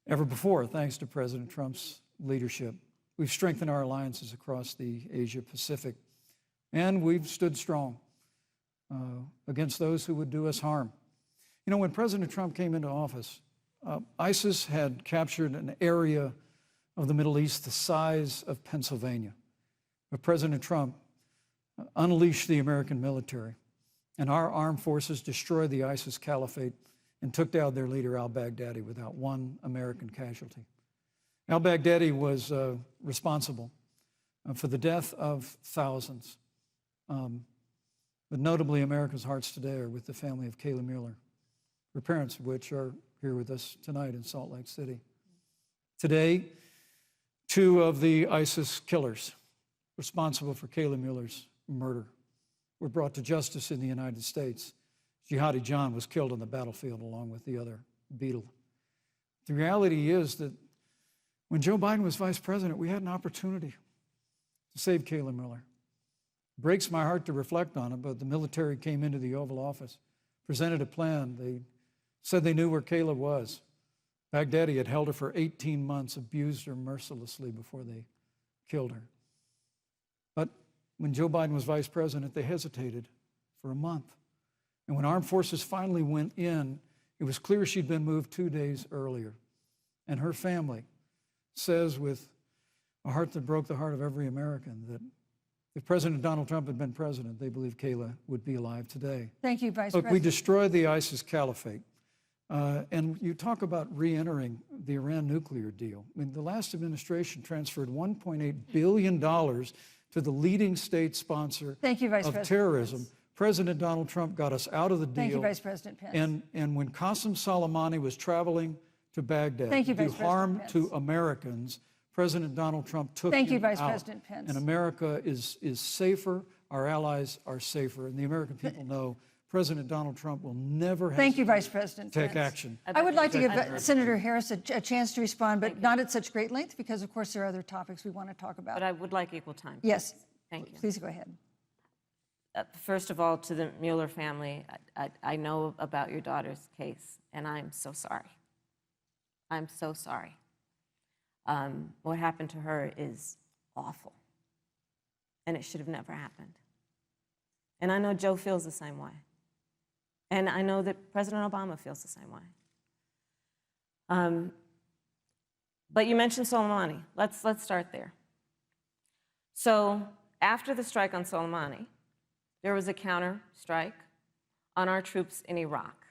[SPEAKER 11] ever before, thanks to President Trump's leadership. We've strengthened our alliances across the Asia-Pacific, and we've stood strong against those who would do us harm. You know, when President Trump came into office, ISIS had captured an area of the Middle East the size of Pennsylvania. But President Trump unleashed the American military, and our armed forces destroyed the ISIS caliphate and took down their leader, al-Baghdadi, without one American casualty. Al-Baghdadi was responsible for the death of thousands. But notably, America's hearts today are with the family of Kayla Mueller, her parents of which are here with us tonight in Salt Lake City. Today, two of the ISIS killers responsible for Kayla Mueller's murder were brought to justice in the United States. Jihadi John was killed on the battlefield along with the other beetle. The reality is that when Joe Biden was vice president, we had an opportunity to save Kayla Mueller. It breaks my heart to reflect on it, but the military came into the Oval Office, presented a plan. They said they knew where Kayla was. Baghdadi had held her for 18 months, abused her mercilessly before they killed her. But when Joe Biden was vice president, they hesitated for a month. And when armed forces finally went in, it was clear she'd been moved 2 days earlier. And her family says with a heart that broke the heart of every American that if President Donald Trump had been president, they believe Kayla would be alive today.
[SPEAKER 9] Thank you, Vice
[SPEAKER 11] Look,
[SPEAKER 9] President.
[SPEAKER 11] we destroyed the ISIS caliphate. And you talk about re-entering the Iran nuclear deal. I mean, the last administration transferred $1.8 billion to the leading state sponsor of terrorism.
[SPEAKER 9] Pence.
[SPEAKER 11] President Donald Trump got us out of the deal.
[SPEAKER 9] Thank you, Vice President Pence.
[SPEAKER 11] And when Qasem Soleimani was traveling to Baghdad to do harm to Americans, President Donald Trump took him
[SPEAKER 9] Vice
[SPEAKER 11] out.
[SPEAKER 9] President Pence.
[SPEAKER 11] And America is safer, our allies are safer, and the American people know President Donald Trump will never
[SPEAKER 9] Thank you, Vice President
[SPEAKER 11] take
[SPEAKER 9] Pence.
[SPEAKER 11] action.
[SPEAKER 9] I would like to give Senator Harris a chance to respond, but not at such great length, because, of course, there are other topics we want to talk about.
[SPEAKER 10] But I would like equal time.
[SPEAKER 9] Yes.
[SPEAKER 10] Thank you.
[SPEAKER 9] Please go ahead.
[SPEAKER 10] First of all, to the Mueller family, I know about your daughter's case, and I'm so sorry. I'm so sorry. What happened to her is awful, and it should have never happened. And I know Joe feels the same way. And I know that President Obama feels the same way. But you mentioned Soleimani. Let's start there. So after the strike on Soleimani, there was a counter strike on our troops in Iraq.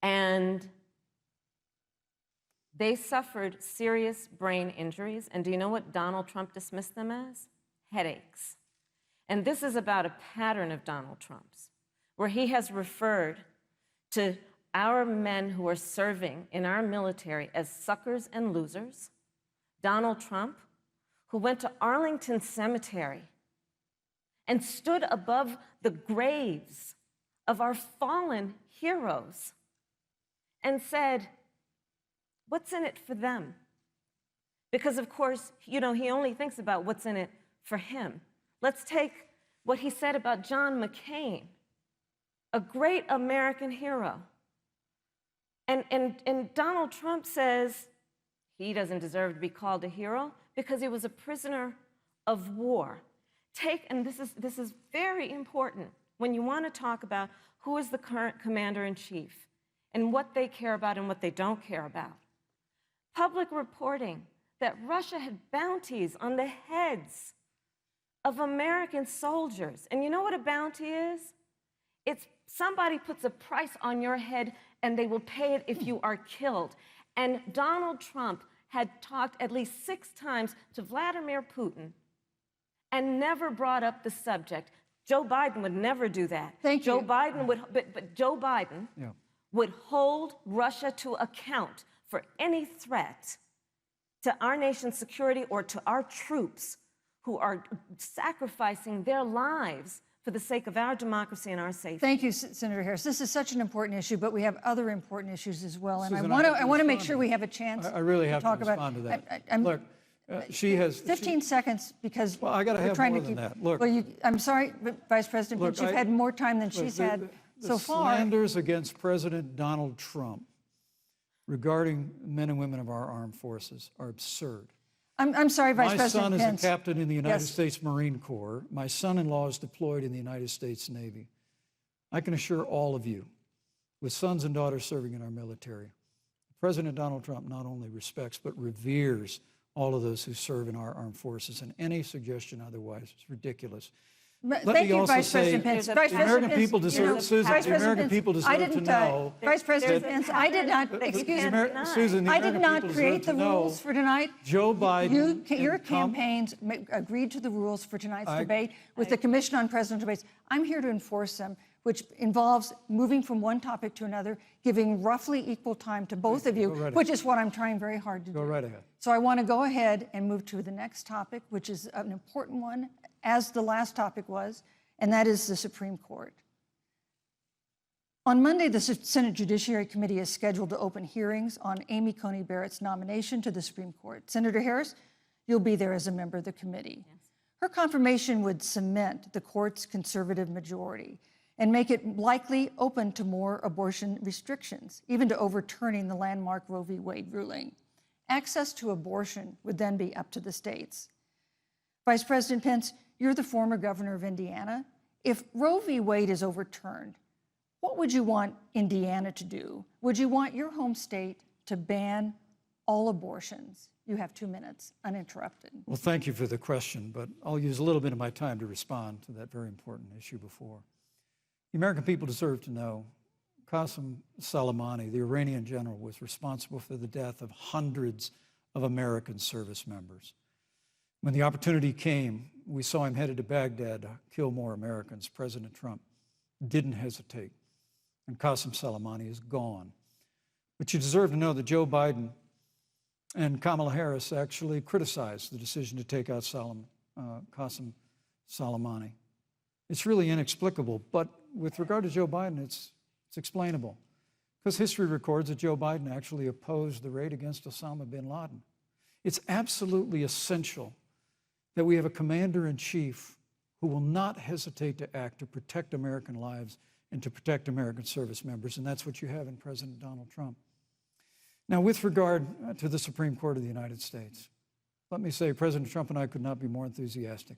[SPEAKER 10] And they suffered serious brain injuries. And do you know what Donald Trump dismissed them as? Headaches. And this is about a pattern of Donald Trump's, where he has referred to our men who are serving in our military as suckers and losers. Donald Trump, who went to Arlington Cemetery and stood above the graves of our fallen heroes and said, what's in it for them? Because, of course, you know, he only thinks about what's in it for him. Let's take what he said about John McCain, a great American hero. And Donald Trump says he doesn't deserve to be called a hero because he was a prisoner of war. And this is very important when you want to talk about who is the current commander-in-chief and what they care about and what they don't care about. Public reporting that Russia had bounties on the heads of American soldiers. And you know what a bounty is? It's somebody puts a price on your head and they will pay it if you are killed. And Donald Trump had talked at least 6 times to Vladimir Putin and never brought up the subject. Joe Biden would never do that.
[SPEAKER 9] Thank you.
[SPEAKER 10] Joe Biden would, but Joe Biden would hold Russia to account for any threat to our nation's security or to our troops who are sacrificing their lives for the sake of our democracy and our safety.
[SPEAKER 9] Thank you, Senator Harris. This is such an important issue, but we have other important issues as well. And
[SPEAKER 11] Susan,
[SPEAKER 9] I want to make sure we have a chance
[SPEAKER 11] I really have to
[SPEAKER 9] talk
[SPEAKER 11] respond to
[SPEAKER 9] about
[SPEAKER 11] that. Look, she has
[SPEAKER 9] 15 seconds because
[SPEAKER 11] well, I got to have
[SPEAKER 9] trying
[SPEAKER 11] more
[SPEAKER 9] to
[SPEAKER 11] than
[SPEAKER 9] keep,
[SPEAKER 11] that. Look,
[SPEAKER 9] well, I'm sorry, but Vice President Pence, you've had more time than she's had so far.
[SPEAKER 11] The slanders against President Donald Trump regarding men and women of our armed forces are absurd.
[SPEAKER 9] I'm sorry, Vice President Pence.
[SPEAKER 11] My son is a captain in the United States Marine Corps. My son-in-law is deployed in the United States Navy. I can assure all of you, with sons and daughters serving in our military, President Donald Trump not only respects but reveres all of those who serve in our armed forces, and any suggestion otherwise is ridiculous.
[SPEAKER 9] Thank you, Vice President Pence.
[SPEAKER 11] The American people deserve, Susan, the American people deserve to know.
[SPEAKER 9] Vice President Pence, I did not, excuse me,
[SPEAKER 11] Susan,
[SPEAKER 9] I did not create the rules for tonight.
[SPEAKER 11] Joe Biden.
[SPEAKER 9] Your campaigns agreed to the rules for tonight's debate with the Commission on Presidential Debates. I'm here to enforce them, which involves moving from one topic to another, giving roughly equal time to both of you, which is what I'm trying very hard to do.
[SPEAKER 11] Go right ahead.
[SPEAKER 9] So I want to go ahead and move to the next topic, which is an important one, as the last topic was, and that is the Supreme Court. On Monday, the Senate Judiciary Committee is scheduled to open hearings on Amy Coney Barrett's nomination to the Supreme Court. Senator Harris, you'll be there as a member of the committee. Yes. Her confirmation would cement the court's conservative majority and make it likely open to more abortion restrictions, even to overturning the landmark Roe v. Wade ruling. Access to abortion would then be up to the states. Vice President Pence, you're the former governor of Indiana. If Roe v. Wade is overturned, what would you want Indiana to do? Would you want your home state to ban all abortions? You have 2 minutes, uninterrupted.
[SPEAKER 11] Well, thank you for the question, but I'll use a little bit of my time to respond to that very important issue before. The American people deserve to know Qasem Soleimani, the Iranian general, was responsible for the death of hundreds of American service members. When the opportunity came, we saw him headed to Baghdad to kill more Americans. President Trump didn't hesitate, and Qasem Soleimani is gone. But you deserve to know that Joe Biden and Kamala Harris actually criticized the decision to take out Qasem Soleimani. It's really inexplicable, but with regard to Joe Biden, it's explainable. Because history records that Joe Biden actually opposed the raid against Osama bin Laden. It's absolutely essential that we have a commander-in-chief who will not hesitate to act to protect American lives and to protect American service members, and that's what you have in President Donald Trump. Now, with regard to the Supreme Court of the United States, let me say President Trump and I could not be more enthusiastic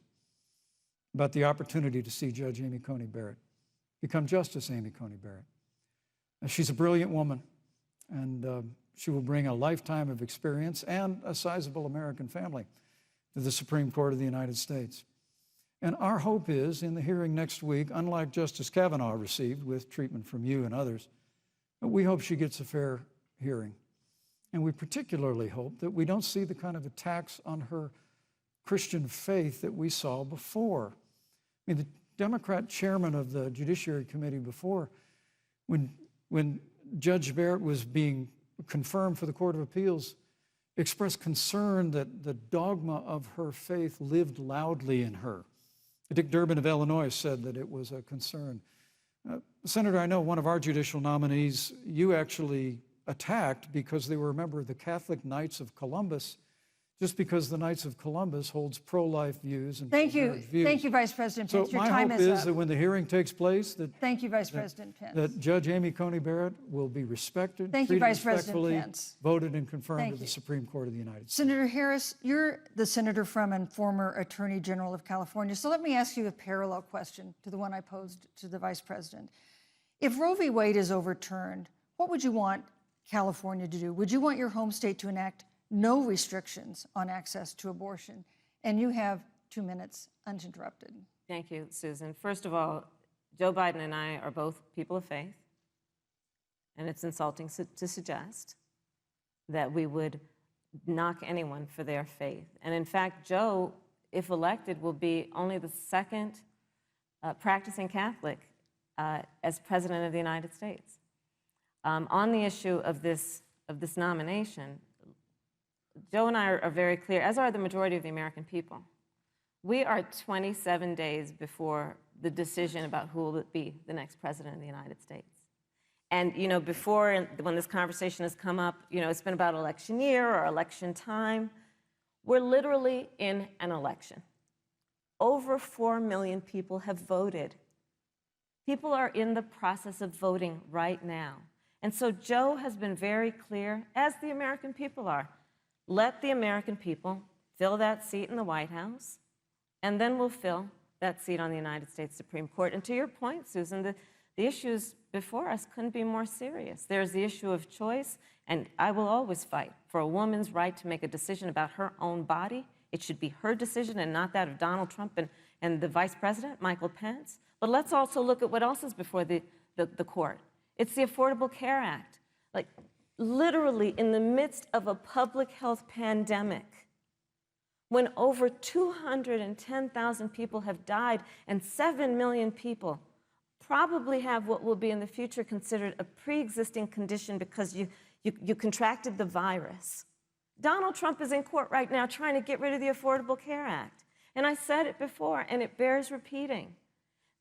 [SPEAKER 11] about the opportunity to see Judge Amy Coney Barrett become Justice Amy Coney Barrett. She's a brilliant woman, and she will bring a lifetime of experience and a sizable American family to the Supreme Court of the United States. And our hope is, in the hearing next week, unlike Justice Kavanaugh received with treatment from you and others, we hope she gets a fair hearing. And we particularly hope that we don't see the kind of attacks on her Christian faith that we saw before. I mean, the Democrat chairman of the Judiciary Committee before, when Judge Barrett was being confirmed for the Court of Appeals, expressed concern that the dogma of her faith lived loudly in her. Dick Durbin of Illinois said that it was a concern. Senator, I know one of our judicial nominees you actually attacked because they were a member of the Catholic Knights of Columbus, just because the Knights of Columbus holds pro-life views and pro-marriage views.
[SPEAKER 9] Thank you, Vice President Pence.
[SPEAKER 11] So my hope is that when the hearing takes place, that
[SPEAKER 9] thank you, Vice President Pence.
[SPEAKER 11] That Judge Amy Coney Barrett will be respected,
[SPEAKER 9] thank you,
[SPEAKER 11] treated
[SPEAKER 9] Vice President
[SPEAKER 11] respectfully,
[SPEAKER 9] Pence.
[SPEAKER 11] voted and confirmed to the Supreme Court of the United States.
[SPEAKER 9] Senator Harris, you're the senator from and former Attorney General of California. So let me ask you a parallel question to the one I posed to the Vice President. If Roe v. Wade is overturned, what would you want California to do? Would you want your home state to enact no restrictions on access to abortion? And you have 2 minutes uninterrupted.
[SPEAKER 10] Thank you, Susan. First of all, Joe Biden and I are both people of faith, and it's insulting to suggest that we would knock anyone for their faith. And in fact, Joe, if elected, will be only the second practicing Catholic as President of the United States. On the issue of this nomination, Joe and I are very clear, as are the majority of the American people. We are 27 days before the decision about who will be the next president of the United States. And, you know, before, when this conversation has come up, you know, it's been about election year or election time. We're literally in an election. Over 4 million people have voted. People are in the process of voting right now. And so Joe has been very clear, as the American people are. Let the American people fill that seat in the White House, and then we'll fill that seat on the United States Supreme Court. And to your point, Susan, the issues before us couldn't be more serious. There's the issue of choice, and I will always fight for a woman's right to make a decision about her own body. It should be her decision and not that of Donald Trump and the Vice President, Michael Pence. But let's also look at what else is before the court. It's the Affordable Care Act. Like, literally in the midst of a public health pandemic, when over 210,000 people have died and 7 million people probably have what will be in the future considered a pre-existing condition because you contracted the virus. Donald Trump is in court right now trying to get rid of the Affordable Care Act. And I said it before, and it bears repeating.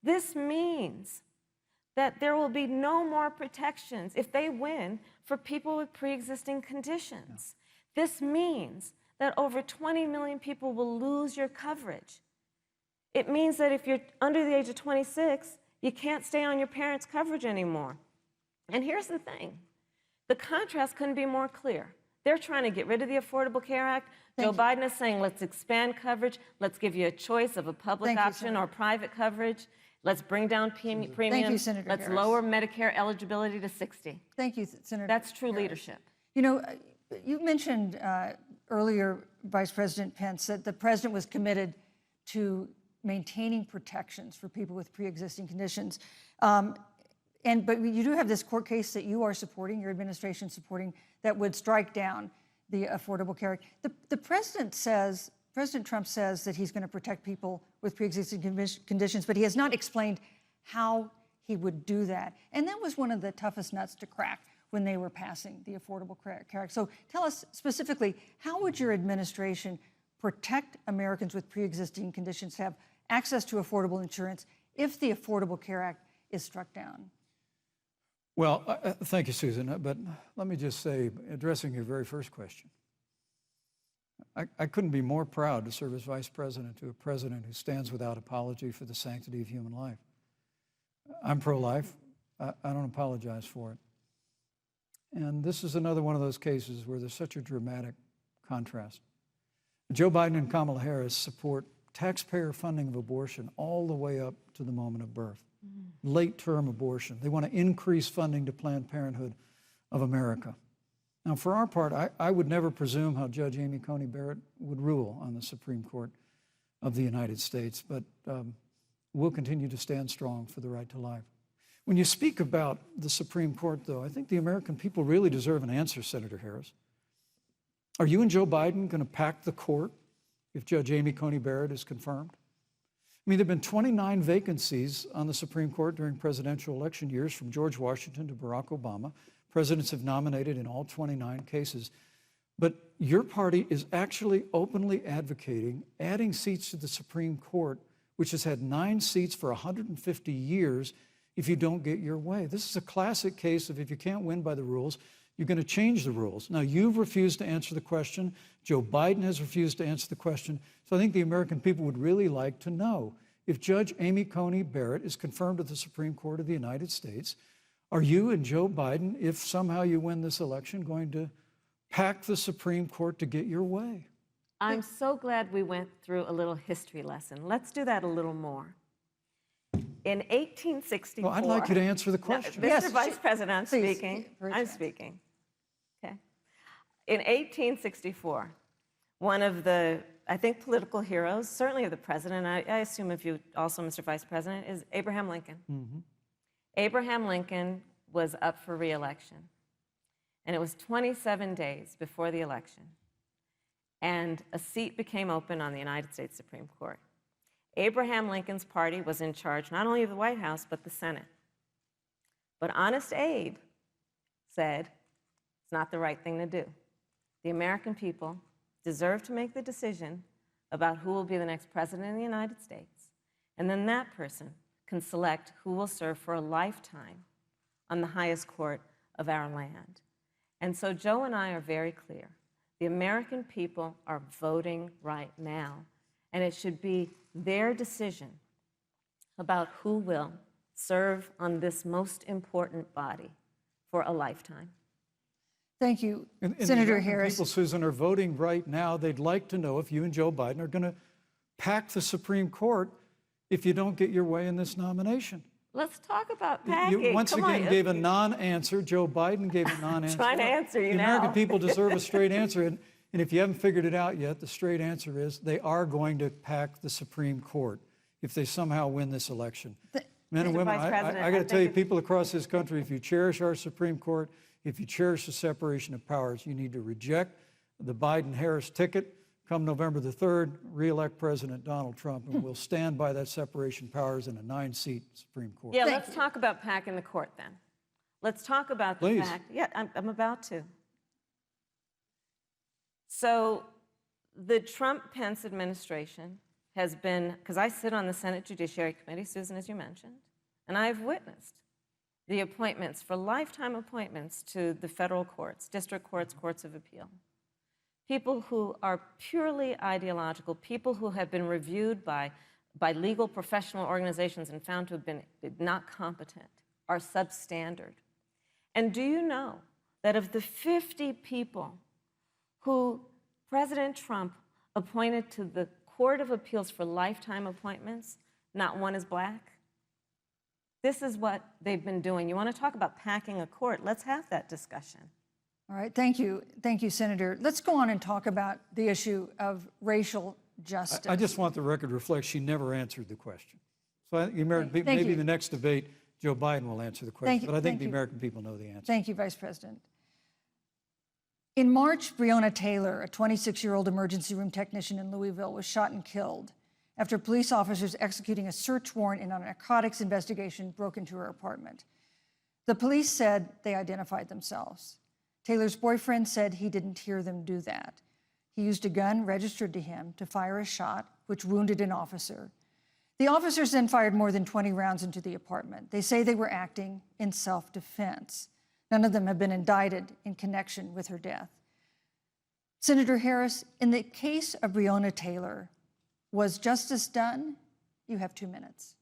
[SPEAKER 10] This means that there will be no more protections if they win for people with pre-existing conditions. This means that over 20 million people will lose your coverage. It means that if you're under the age of 26, you can't stay on your parents' coverage anymore. And here's the thing. The contrast couldn't be more clear. They're trying to get rid of the Affordable Care Act. Joe Biden is saying, let's expand coverage. Let's give you a choice of a public option or private coverage. Let's bring down premiums.
[SPEAKER 9] Thank you, Senator
[SPEAKER 10] Let's
[SPEAKER 9] Harris.
[SPEAKER 10] lower Medicare eligibility to 60.
[SPEAKER 9] Thank you, Senator
[SPEAKER 10] That's true
[SPEAKER 9] Harris.
[SPEAKER 10] leadership.
[SPEAKER 9] You know, you mentioned earlier, Vice President Pence, that the president was committed to maintaining protections for people with pre-existing conditions. But you do have this court case that you are supporting, your administration supporting, that would strike down the Affordable Care Act. The president says, President Trump says that he's going to protect people with pre-existing conditions, but he has not explained how he would do that. And that was one of the toughest nuts to crack when they were passing the Affordable Care Act. So tell us specifically, how would your administration protect Americans with pre-existing conditions to have access to affordable insurance if the Affordable Care Act is struck down?
[SPEAKER 11] Well, thank you, Susan. But let me just say, addressing your very first question, I couldn't be more proud to serve as vice president to a president who stands without apology for the sanctity of human life. I'm pro-life. I don't apologize for it. And this is another one of those cases where there's such a dramatic contrast. Joe Biden and Kamala Harris support taxpayer funding of abortion all the way up to the moment of birth, late-term abortion. They want to increase funding to Planned Parenthood of America. Now, for our part, I would never presume how Judge Amy Coney Barrett would rule on the Supreme Court of the United States, but we'll continue to stand strong for the right to life. When you speak about the Supreme Court, though, I think the American people really deserve an answer, Senator Harris. Are you and Joe Biden going to pack the court if Judge Amy Coney Barrett is confirmed? I mean, there have been 29 vacancies on the Supreme Court during presidential election years, from George Washington to Barack Obama. Presidents have nominated in all 29 cases. But your party is actually openly advocating adding seats to the Supreme Court, which has had 9 seats for 150 years, if you don't get your way. This is a classic case of if you can't win by the rules, you're going to change the rules. Now, you've refused to answer the question. Joe Biden has refused to answer the question. So I think the American people would really like to know, if Judge Amy Coney Barrett is confirmed to the Supreme Court of the United States, are you and Joe Biden, if somehow you win this election, going to pack the Supreme Court to get your way?
[SPEAKER 10] I'm so glad we went through a little history lesson. Let's do that a little more. In 1864...
[SPEAKER 11] Well, I'd like you to answer the question.
[SPEAKER 10] No, Mr. Vice President, I'm speaking. I'm speaking. Okay. In 1864, one of the, I think, political heroes, certainly of the president, I assume if you also, Mr. Vice President, is Abraham Lincoln. Mm-hmm. Abraham Lincoln was up for re-election, and it was 27 days before the election, and a seat became open on the United States Supreme Court. Abraham Lincoln's party was in charge not only of the White House, but the Senate. But Honest Abe said it's not the right thing to do. The American people deserve to make the decision about who will be the next president of the United States, and then that person can select who will serve for a lifetime on the highest court of our land. And so Joe and I are very clear. The American people are voting right now, and it should be their decision about who will serve on this most important body for a lifetime.
[SPEAKER 9] Thank you,
[SPEAKER 11] And
[SPEAKER 9] Senator
[SPEAKER 11] the
[SPEAKER 9] Harris.
[SPEAKER 11] people, Susan, are voting right now. They'd like to know if you and Joe Biden are going to pack the Supreme Court if you don't get your way in this nomination.
[SPEAKER 10] Let's talk about packing.
[SPEAKER 11] You once again gave a non-answer. Joe Biden gave a non-answer.
[SPEAKER 10] Trying to answer you
[SPEAKER 11] the
[SPEAKER 10] now.
[SPEAKER 11] The American people deserve a straight answer. And if you haven't figured it out yet, the straight answer is they are going to pack the Supreme Court if they somehow win this election. Men and women, I got to tell you, people across this country, if you cherish our Supreme Court, if you cherish the separation of powers, you need to reject the Biden-Harris ticket. Come November the 3rd, re-elect President Donald Trump, and we'll stand by that separation of powers in a 9-seat Supreme Court.
[SPEAKER 10] Yeah, let's talk about packing the court then. Let's talk about the fact. Yeah, I'm about to. So the Trump-Pence administration has been, because I sit on the Senate Judiciary Committee, Susan, as you mentioned, and I've witnessed the appointments for lifetime appointments to the federal courts, district courts, courts of appeal. People who are purely ideological, people who have been reviewed by legal professional organizations and found to have been not competent, are substandard. And do you know that of the 50 people who President Trump appointed to the Court of Appeals for lifetime appointments, not one is black? This is what they've been doing. You want to talk about packing a court? Let's have that discussion.
[SPEAKER 9] All right, thank you, Senator. Let's go on and talk about the issue of racial justice.
[SPEAKER 11] I just want the record to reflect she never answered the question. So I think the American people, maybe in the next debate, Joe Biden will answer the question, but I think the American people know the answer.
[SPEAKER 9] Thank you, Vice President. In March, Breonna Taylor, a 26-year-old emergency room technician in Louisville, was shot and killed after police officers executing a search warrant in a narcotics investigation broke into her apartment. The police said they identified themselves. Taylor's boyfriend said he didn't hear them do that. He used a gun registered to him to fire a shot, which wounded an officer. The officers then fired more than 20 rounds into the apartment. They say they were acting in self-defense. None of them have been indicted in connection with her death. Senator Harris, in the case of Breonna Taylor, was justice done? You have 2 minutes.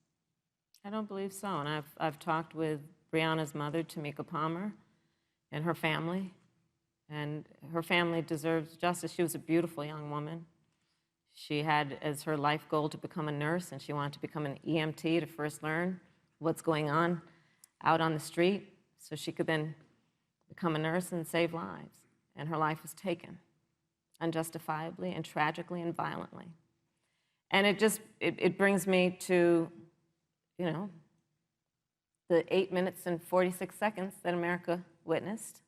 [SPEAKER 10] I don't believe so, and I've talked with Breonna's mother, Tamika Palmer, and her family. And her family deserves justice. She was a beautiful young woman. She had as her life goal to become a nurse, and she wanted to become an EMT to first learn what's going on out on the street so she could then become a nurse and save lives. And her life was taken unjustifiably and tragically and violently. And it brings me to, the 8 minutes and 46 seconds that America witnessed,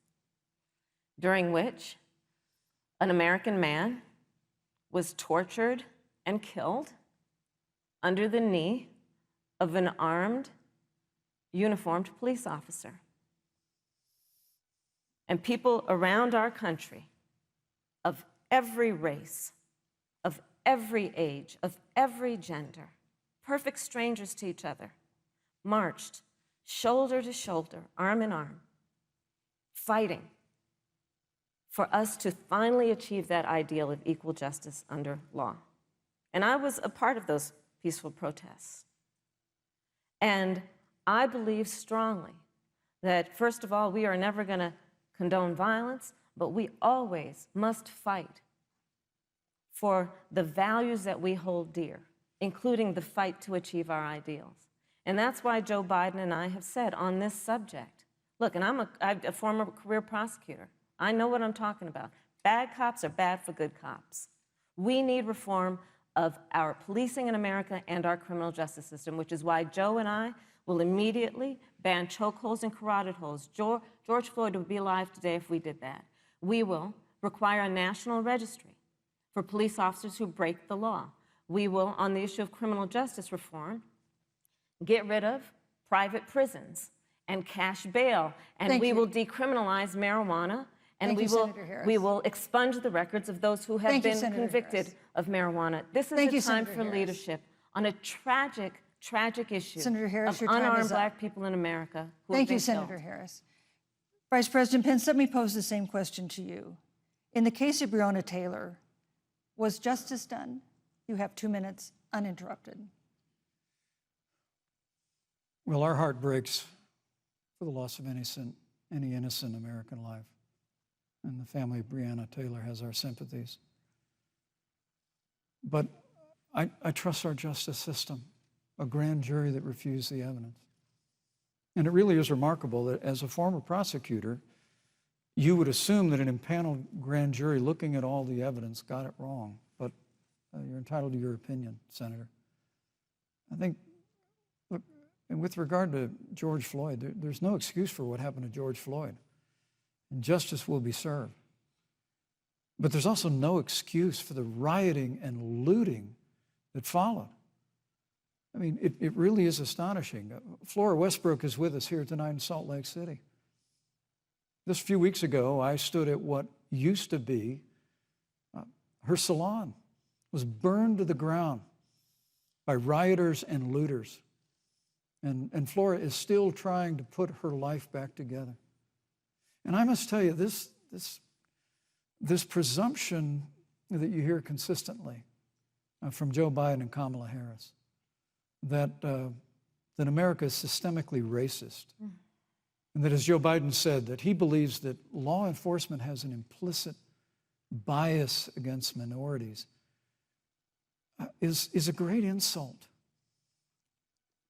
[SPEAKER 10] during which an American man was tortured and killed under the knee of an armed, uniformed police officer. And people around our country of every race, of every age, of every gender, perfect strangers to each other, marched shoulder to shoulder, arm in arm, fighting for us to finally achieve that ideal of equal justice under law. And I was a part of those peaceful protests. And I believe strongly that, first of all, we are never going to condone violence, but we always must fight for the values that we hold dear, including the fight to achieve our ideals. And that's why Joe Biden and I have said on this subject, look, and I'm a former career prosecutor. I know what I'm talking about. Bad cops are bad for good cops. We need reform of our policing in America and our criminal justice system, which is why Joe and I will immediately ban chokeholds and carotid holds. George Floyd would be alive today if we did that. We will require a national registry for police officers who break the law. We will, on the issue of criminal justice reform, get rid of private prisons and cash bail, and we will decriminalize marijuana, and we will expunge the records of those who have been convicted of marijuana. This is a time for leadership on a tragic, tragic issue of unarmed Black people in America who have been killed.
[SPEAKER 9] Thank you, Senator Harris. Vice President Pence, let me pose the same question to you. In the case of Breonna Taylor, was justice done? You have 2 minutes uninterrupted.
[SPEAKER 11] Well, our heart breaks for the loss of any innocent American life. And the family of Breonna Taylor has our sympathies. But I trust our justice system, a grand jury that refused the evidence. And it really is remarkable that as a former prosecutor, you would assume that an impaneled grand jury looking at all the evidence got it wrong. But you're entitled to your opinion, Senator. I think, look, and with regard to George Floyd, there's no excuse for what happened to George Floyd. And justice will be served. But there's also no excuse for the rioting and looting that followed. I mean, it really is astonishing. Flora Westbrook is with us here tonight in Salt Lake City. Just a few weeks ago, I stood at what used to be her salon. It was burned to the ground by rioters and looters. And Flora is still trying to put her life back together. And I must tell you, this presumption that you hear consistently from Joe Biden and Kamala Harris, that America is systemically racist, and that, as Joe Biden said, that he believes that law enforcement has an implicit bias against minorities, is a great insult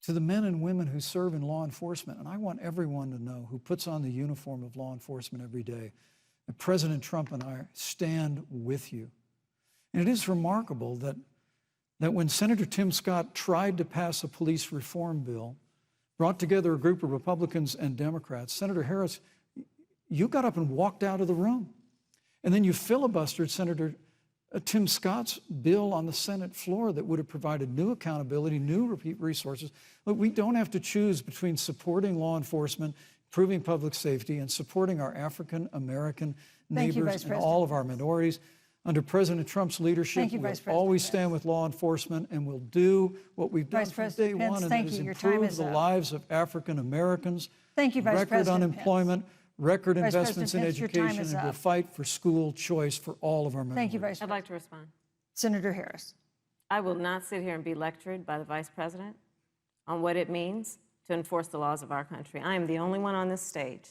[SPEAKER 11] to the men and women who serve in law enforcement. And I want everyone to know who puts on the uniform of law enforcement every day that President Trump and I stand with you. And it is remarkable that when Senator Tim Scott tried to pass a police reform bill, brought together a group of Republicans and Democrats, Senator Harris, you got up and walked out of the room. And then you filibustered Senator Tim Scott's bill on the Senate floor that would have provided new accountability, new resources. Look, we don't have to choose between supporting law enforcement, improving public safety, and supporting our African American neighbors and all of our minorities. Under President Trump's leadership, we'll always stand with law enforcement, and we'll do what we've done from day one, and that is improve the lives of African Americans.
[SPEAKER 9] Thank you, Vice President Pence.
[SPEAKER 11] Record unemployment, record investments in education, and we'll fight for school choice for all of our minorities.
[SPEAKER 9] Thank you, Vice President.
[SPEAKER 10] I'd like to respond.
[SPEAKER 9] Senator Harris.
[SPEAKER 10] I will not sit here and be lectured by the Vice President on what it means to enforce the laws of our country. I am the only one on this stage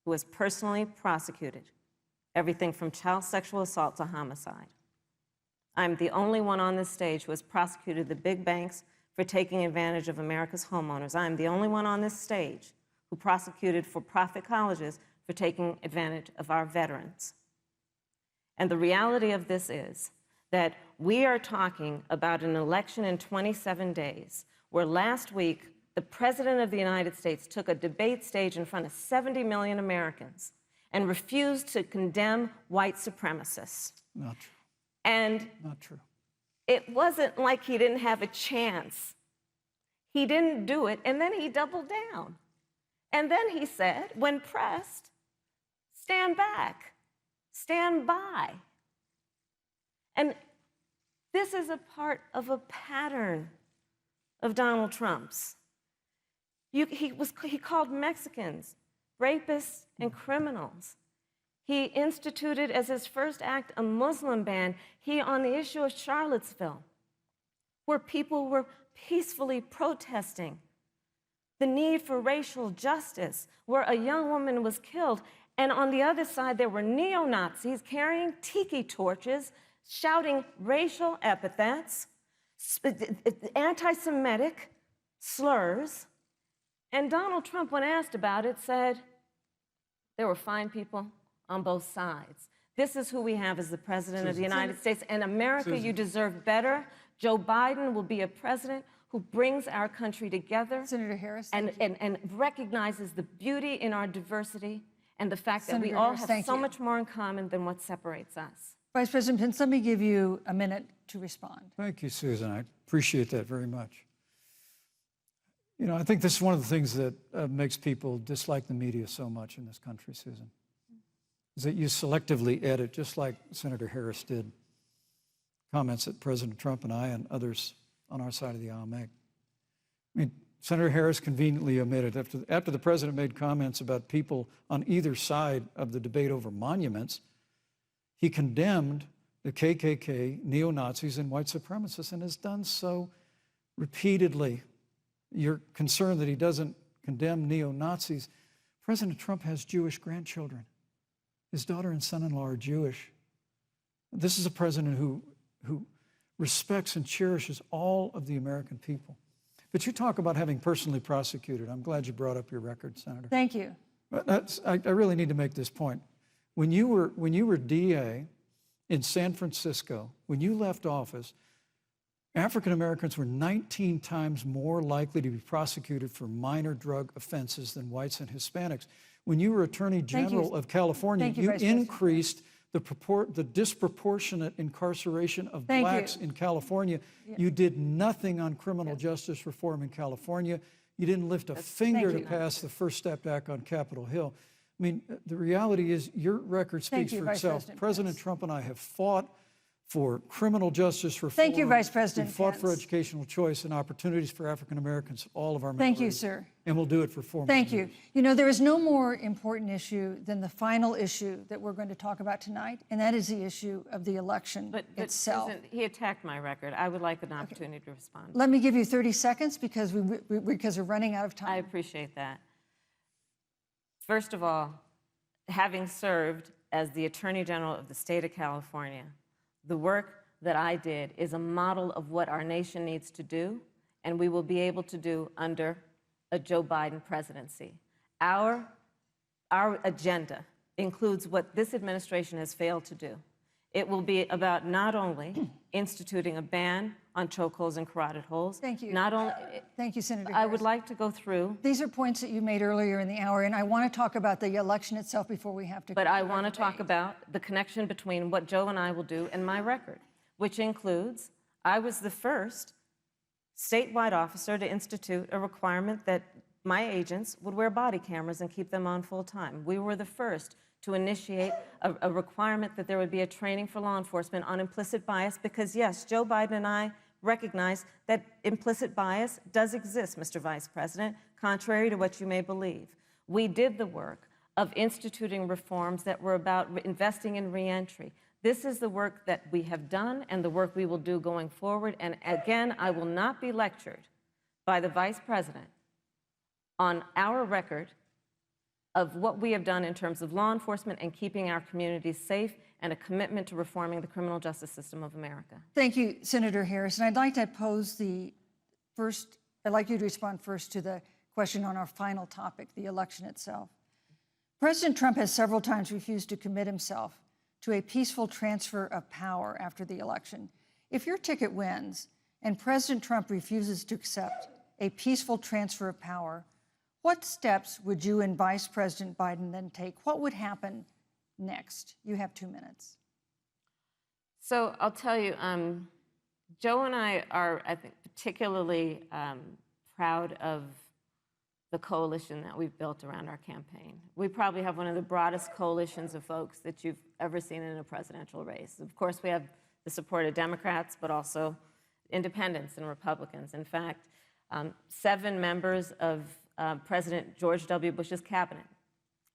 [SPEAKER 10] who has personally prosecuted everything from child sexual assault to homicide. I'm the only one on this stage who has prosecuted the big banks for taking advantage of America's homeowners. I'm the only one on this stage who prosecuted for-profit colleges for taking advantage of our veterans. And the reality of this is that we are talking about an election in 27 days, where last week the President of the United States took a debate stage in front of 70 million Americans and refused to condemn white supremacists.
[SPEAKER 11] Not true.
[SPEAKER 10] And
[SPEAKER 11] Not true.
[SPEAKER 10] it wasn't like he didn't have a chance. He didn't do it, and then he doubled down. And then he said, when pressed, stand back, stand by. And this is a part of a pattern of Donald Trump's. He called Mexicans rapists and criminals. He instituted as his first act a Muslim ban. On the issue of Charlottesville, where people were peacefully protesting the need for racial justice, where a young woman was killed, and on the other side there were neo-Nazis carrying tiki torches, shouting racial epithets, anti-Semitic slurs, and Donald Trump, when asked about it, said there were fine people on both sides. This is who we have as the President of the United States. And America, you deserve better. Joe Biden will be a president who brings our country together.
[SPEAKER 9] Senator Harris,
[SPEAKER 10] and recognizes the beauty in our diversity and the fact that we
[SPEAKER 9] Senator
[SPEAKER 10] all
[SPEAKER 9] Harris,
[SPEAKER 10] have so much more in common than what separates us.
[SPEAKER 9] Vice President Pence, let me give you a minute to respond.
[SPEAKER 11] Thank you, Susan. I appreciate that very much. You know, I think this is one of the things that makes people dislike the media so much in this country, Susan, is that you selectively edit, just like Senator Harris did, comments that President Trump and I and others on our side of the aisle make. I mean, Senator Harris conveniently omitted, after the president made comments about people on either side of the debate over monuments, he condemned the KKK, neo-Nazis, and white supremacists, and has done so repeatedly. You're concerned that he doesn't condemn neo-Nazis. President Trump has Jewish grandchildren. His daughter and son-in-law are Jewish. This is a president who respects and cherishes all of the American people. But you talk about having personally prosecuted. I'm glad you brought up your record, Senator.
[SPEAKER 9] Thank you.
[SPEAKER 11] I really need to make this point. When you were DA in San Francisco, when you left office, African Americans were 19 times more likely to be prosecuted for minor drug offenses than whites and Hispanics. When you were Attorney General of California, you increased the disproportionate incarceration of blacks in California. You did nothing on criminal justice reform in California. You didn't lift a finger to pass the First Step Act on Capitol Hill. I mean, the reality is your record speaks for itself. President Trump and I have fought for criminal justice reform.
[SPEAKER 9] Thank you, Vice President
[SPEAKER 11] We've fought for educational choice and opportunities for African Americans, all of our
[SPEAKER 9] Thank you, sir.
[SPEAKER 11] And we'll do it for 4 more
[SPEAKER 9] Thank you.
[SPEAKER 11] years.
[SPEAKER 9] You know, there is no more important issue than the final issue that we're going to talk about tonight, and that is the issue of the election itself.
[SPEAKER 10] Susan, he attacked my record. I would like an opportunity to respond.
[SPEAKER 9] Let me give you 30 seconds because we're running out of time.
[SPEAKER 10] I appreciate that. First of all, having served as the Attorney General of the state of California, the work that I did is a model of what our nation needs to do, and we will be able to do under a Joe Biden presidency. Our agenda includes what this administration has failed to do. It will be about not only instituting a ban on chokeholds and carotid holes.
[SPEAKER 9] Thank you.
[SPEAKER 10] Not only.
[SPEAKER 9] Thank you, Senator
[SPEAKER 10] I
[SPEAKER 9] Harris.
[SPEAKER 10] would like to go through.
[SPEAKER 9] These are points that you made earlier in the hour, and I want to talk about the election itself before we have to.
[SPEAKER 10] But I want to talk about the connection between what Joe and I will do and my record, which includes I was the first statewide officer to institute a requirement that my agents would wear body cameras and keep them on full time. We were the first to initiate a requirement that there would be a training for law enforcement on implicit bias because, yes, Joe Biden and I recognize that implicit bias does exist, Mr. Vice President, contrary to what you may believe. We did the work of instituting reforms that were about investing in reentry. This is the work that we have done and the work we will do going forward. And again, I will not be lectured by the Vice President on our record of what we have done in terms of law enforcement and keeping our communities safe, and a commitment to reforming the criminal justice system of America.
[SPEAKER 9] Thank you, Senator Harris. And I'd like to I'd like you to respond first to the question on our final topic, the election itself. President Trump has several times refused to commit himself to a peaceful transfer of power after the election. If your ticket wins and President Trump refuses to accept a peaceful transfer of power, what steps would you and Vice President Biden then take? What would happen next? You have 2 minutes.
[SPEAKER 10] So I'll tell you, Joe and I are, I think, particularly proud of the coalition that we've built around our campaign. We probably have one of the broadest coalitions of folks that you've ever seen in a presidential race. Of course, we have the support of Democrats, but also independents and Republicans. In fact, 7 members of President George W. Bush's cabinet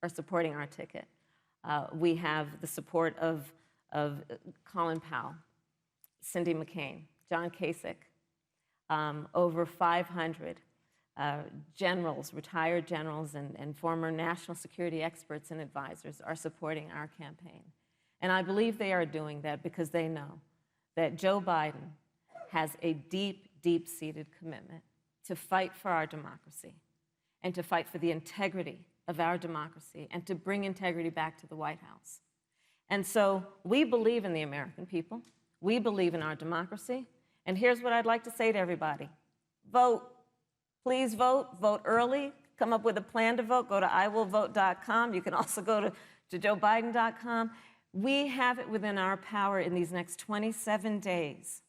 [SPEAKER 10] are supporting our ticket. We have the support of Colin Powell, Cindy McCain, John Kasich, over 500 generals, retired generals, and former national security experts and advisors are supporting our campaign. And I believe they are doing that because they know that Joe Biden has a deep, deep-seated commitment to fight for our democracy and to fight for the integrity of our democracy and to bring integrity back to the White House. And so we believe in the American people. We believe in our democracy. And here's what I'd like to say to everybody. Vote. Please vote. Vote early. Come up with a plan to vote. Go to iwillvote.com. You can also go to joebiden.com. We have it within our power in these next 27 days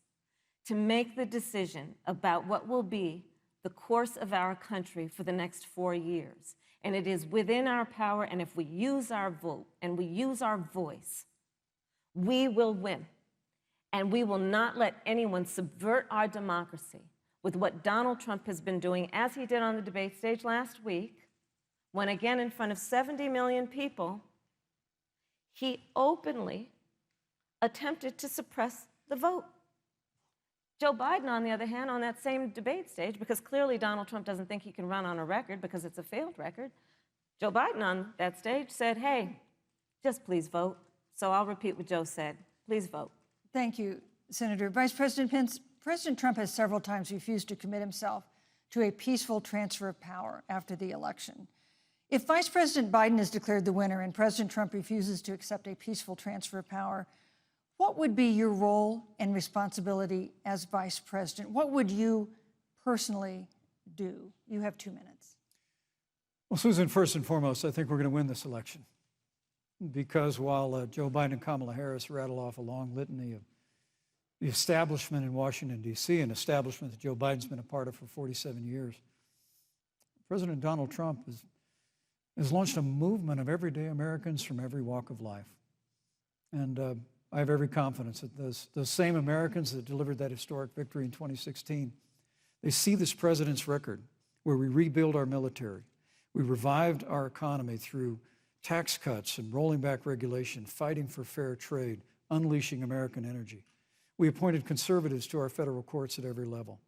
[SPEAKER 10] to make the decision about what will be the course of our country for the next 4 years. And it is within our power, and if we use our vote and we use our voice, we will win. And we will not let anyone subvert our democracy with what Donald Trump has been doing, as he did on the debate stage last week, when again in front of 70 million people, he openly attempted to suppress the vote. Joe Biden, on the other hand, on that same debate stage, because clearly Donald Trump doesn't think he can run on a record because it's a failed record, Joe Biden on that stage said, hey, just please vote. So I'll repeat what Joe said. Please vote.
[SPEAKER 9] Thank you, Senator. Vice President Pence, President Trump has several times refused to commit himself to a peaceful transfer of power after the election. If Vice President Biden is declared the winner and President Trump refuses to accept a peaceful transfer of power, what would be your role and responsibility as Vice President? What would you personally do? You have 2 minutes.
[SPEAKER 11] Well, Susan, first and foremost, I think we're going to win this election. Because while Joe Biden and Kamala Harris rattle off a long litany of the establishment in Washington, D.C., an establishment that Joe Biden's been a part of for 47 years, President Donald Trump has launched a movement of everyday Americans from every walk of life. And I have every confidence that those same Americans that delivered that historic victory in 2016, they see this president's record where we rebuild our military, we revived our economy through tax cuts and rolling back regulation, fighting for fair trade, unleashing American energy. We appointed conservatives to our federal courts at every level.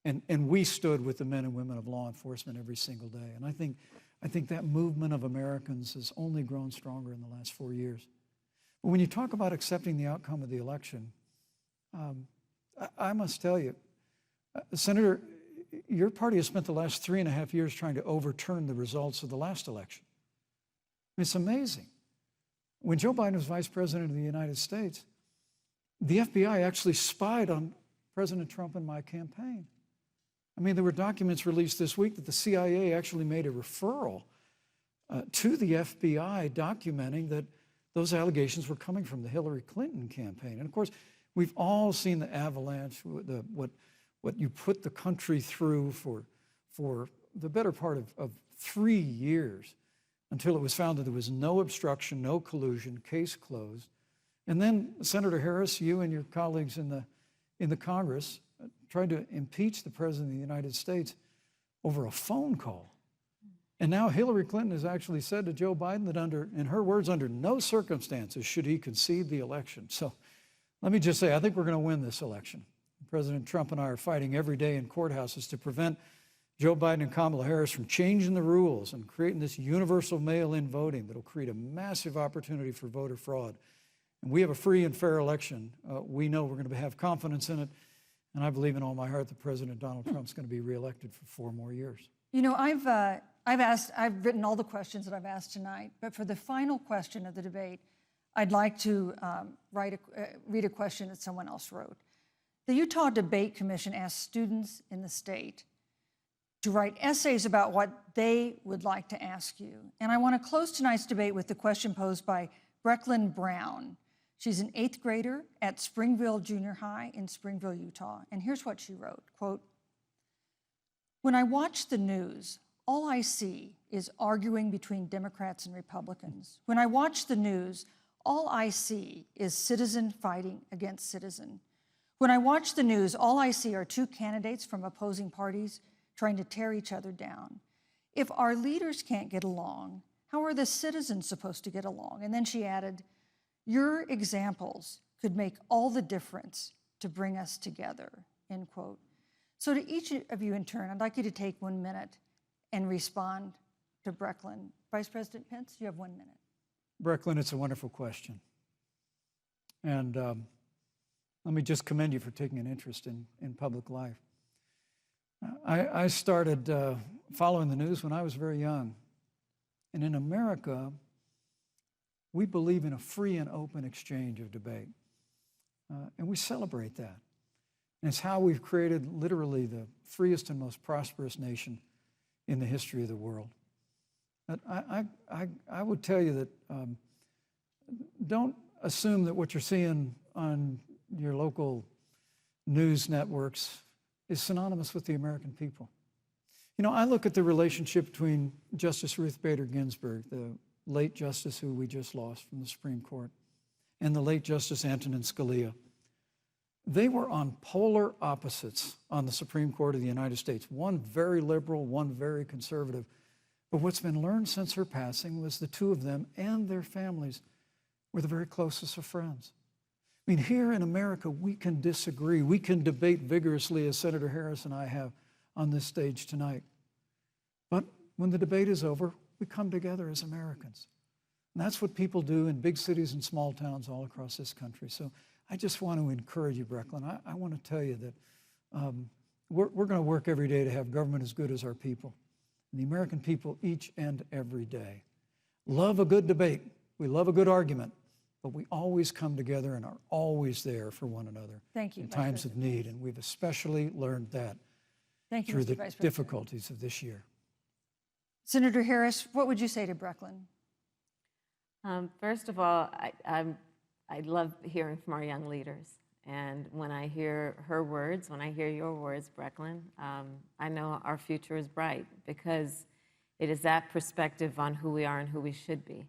[SPEAKER 11] And we stood with the men and women of law enforcement every single day. And I think that movement of Americans has only grown stronger in the last 4 years. But when you talk about accepting the outcome of the election, I must tell you, Senator, your party has spent the last 3.5 years trying to overturn the results of the last election. It's amazing. When Joe Biden was vice president of the United States, the FBI actually spied on President Trump and my campaign. I mean, there were documents released this week that the CIA actually made a referral to the FBI documenting that those allegations were coming from the Hillary Clinton campaign. And of course, we've all seen the avalanche, what you put the country through for the better part of 3 years until it was found that there was no obstruction, no collusion, case closed. And then, Senator Harris, you and your colleagues in the Congress tried to impeach the President of the United States over a phone call. And now Hillary Clinton has actually said to Joe Biden that in her words, under no circumstances should he concede the election. So let me just say, I think we're going to win this election. President Trump and I are fighting every day in courthouses to prevent Joe Biden and Kamala Harris from changing the rules and creating this universal mail-in voting that will create a massive opportunity for voter fraud. And we have a free and fair election. We know we're going to have confidence in it. And I believe in all my heart that President Donald Trump's going to be reelected for 4 more years.
[SPEAKER 9] You know, I've written all the questions that I've asked tonight, but for the final question of the debate, I'd like to read a question that someone else wrote. The Utah Debate Commission asked students in the state to write essays about what they would like to ask you. And I want to close tonight's debate with the question posed by Brecklin Brown. She's an 8th grader at Springville Junior High in Springville, Utah. And here's what she wrote, quote, "When I watch the news, all I see is arguing between Democrats and Republicans. When I watch the news, all I see is citizen fighting against citizen. When I watch the news, all I see are 2 candidates from opposing parties trying to tear each other down. If our leaders can't get along, how are the citizens supposed to get along?" And then she added, "Your examples could make all the difference to bring us together," end quote. So to each of you in turn, I'd like you to take 1 minute and respond to Brecklin. Vice President Pence, you have 1 minute.
[SPEAKER 11] Brecklin, it's a wonderful question. And let me just commend you for taking an interest in public life. I started following the news when I was very young. And in America, we believe in a free and open exchange of debate. And we celebrate that. And it's how we've created literally the freest and most prosperous nation in the history of the world. But I would tell you that don't assume that what you're seeing on your local news networks is synonymous with the American people. You know, I look at the relationship between Justice Ruth Bader Ginsburg, the late justice who we just lost from the Supreme Court, and the late Justice Antonin Scalia. They were on polar opposites on the Supreme Court of the United States, one very liberal, one very conservative. But what's been learned since her passing was the 2 of them and their families were the very closest of friends. I mean, here in America, we can disagree. We can debate vigorously, as Senator Harris and I have on this stage tonight. But when the debate is over, we come together as Americans. And that's what people do in big cities and small towns all across this country. So I just want to encourage you, Brecklin. I want to tell you that we're going to work every day to have government as good as our people. And the American people each and every day love a good debate. We love a good argument. But we always come together and are always there for one another.
[SPEAKER 9] Thank you,
[SPEAKER 11] in times of need. And we've especially learned that through the difficulties of this year.
[SPEAKER 9] Senator Harris, what would you say to Brecklin?
[SPEAKER 10] First of all, I love hearing from our young leaders. And when I hear her words, when I hear your words, Brecklin, I know our future is bright because it is that perspective on who we are and who we should be.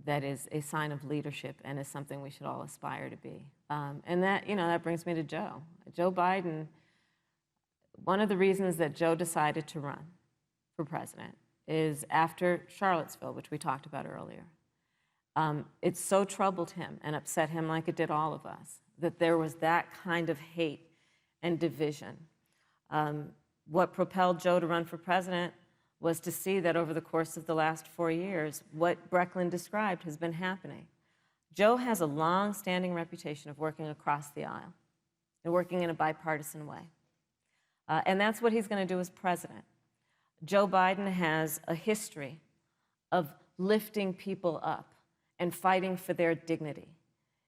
[SPEAKER 10] That is a sign of leadership and is something we should all aspire to be. And that, that brings me to Joe. Joe Biden, one of the reasons that Joe decided to run for president is after Charlottesville, which we talked about earlier. It so troubled him and upset him like it did all of us, that there was that kind of hate and division. What propelled Joe to run for president was to see that over the course of the last 4 years, what Brecklin described has been happening. Joe has a long-standing reputation of working across the aisle and working in a bipartisan way. And that's what he's going to do as president. Joe Biden has a history of lifting people up and fighting for their dignity.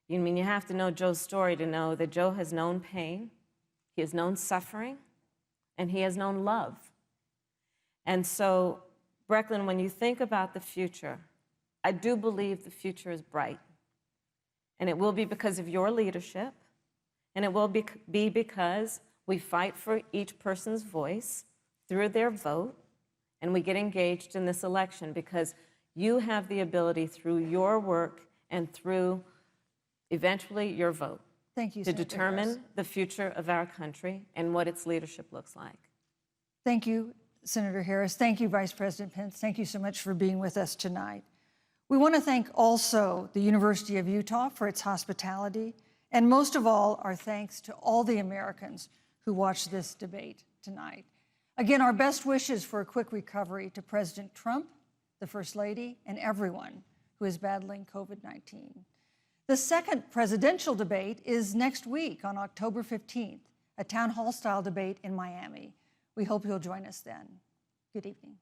[SPEAKER 10] You have to know Joe's story to know that Joe has known pain, he has known suffering, and he has known love. And so, Brecklin, when you think about the future, I do believe the future is bright. And it will be because of your leadership, and it will be because we fight for each person's voice through their vote, and we get engaged in this election because you have the ability through your work and through eventually your vote to determine the future of our country and what its leadership looks like.
[SPEAKER 9] Thank you, Senator Harris. Thank you, Vice President Pence. Thank you so much for being with us tonight. We want to thank also the University of Utah for its hospitality, and most of all, our thanks to all the Americans who watched this debate tonight. Again, our best wishes for a quick recovery to President Trump, the First Lady, and everyone who is battling COVID-19. The second presidential debate is next week on October 15th, a town hall style debate in Miami. We hope you'll join us then. Good evening.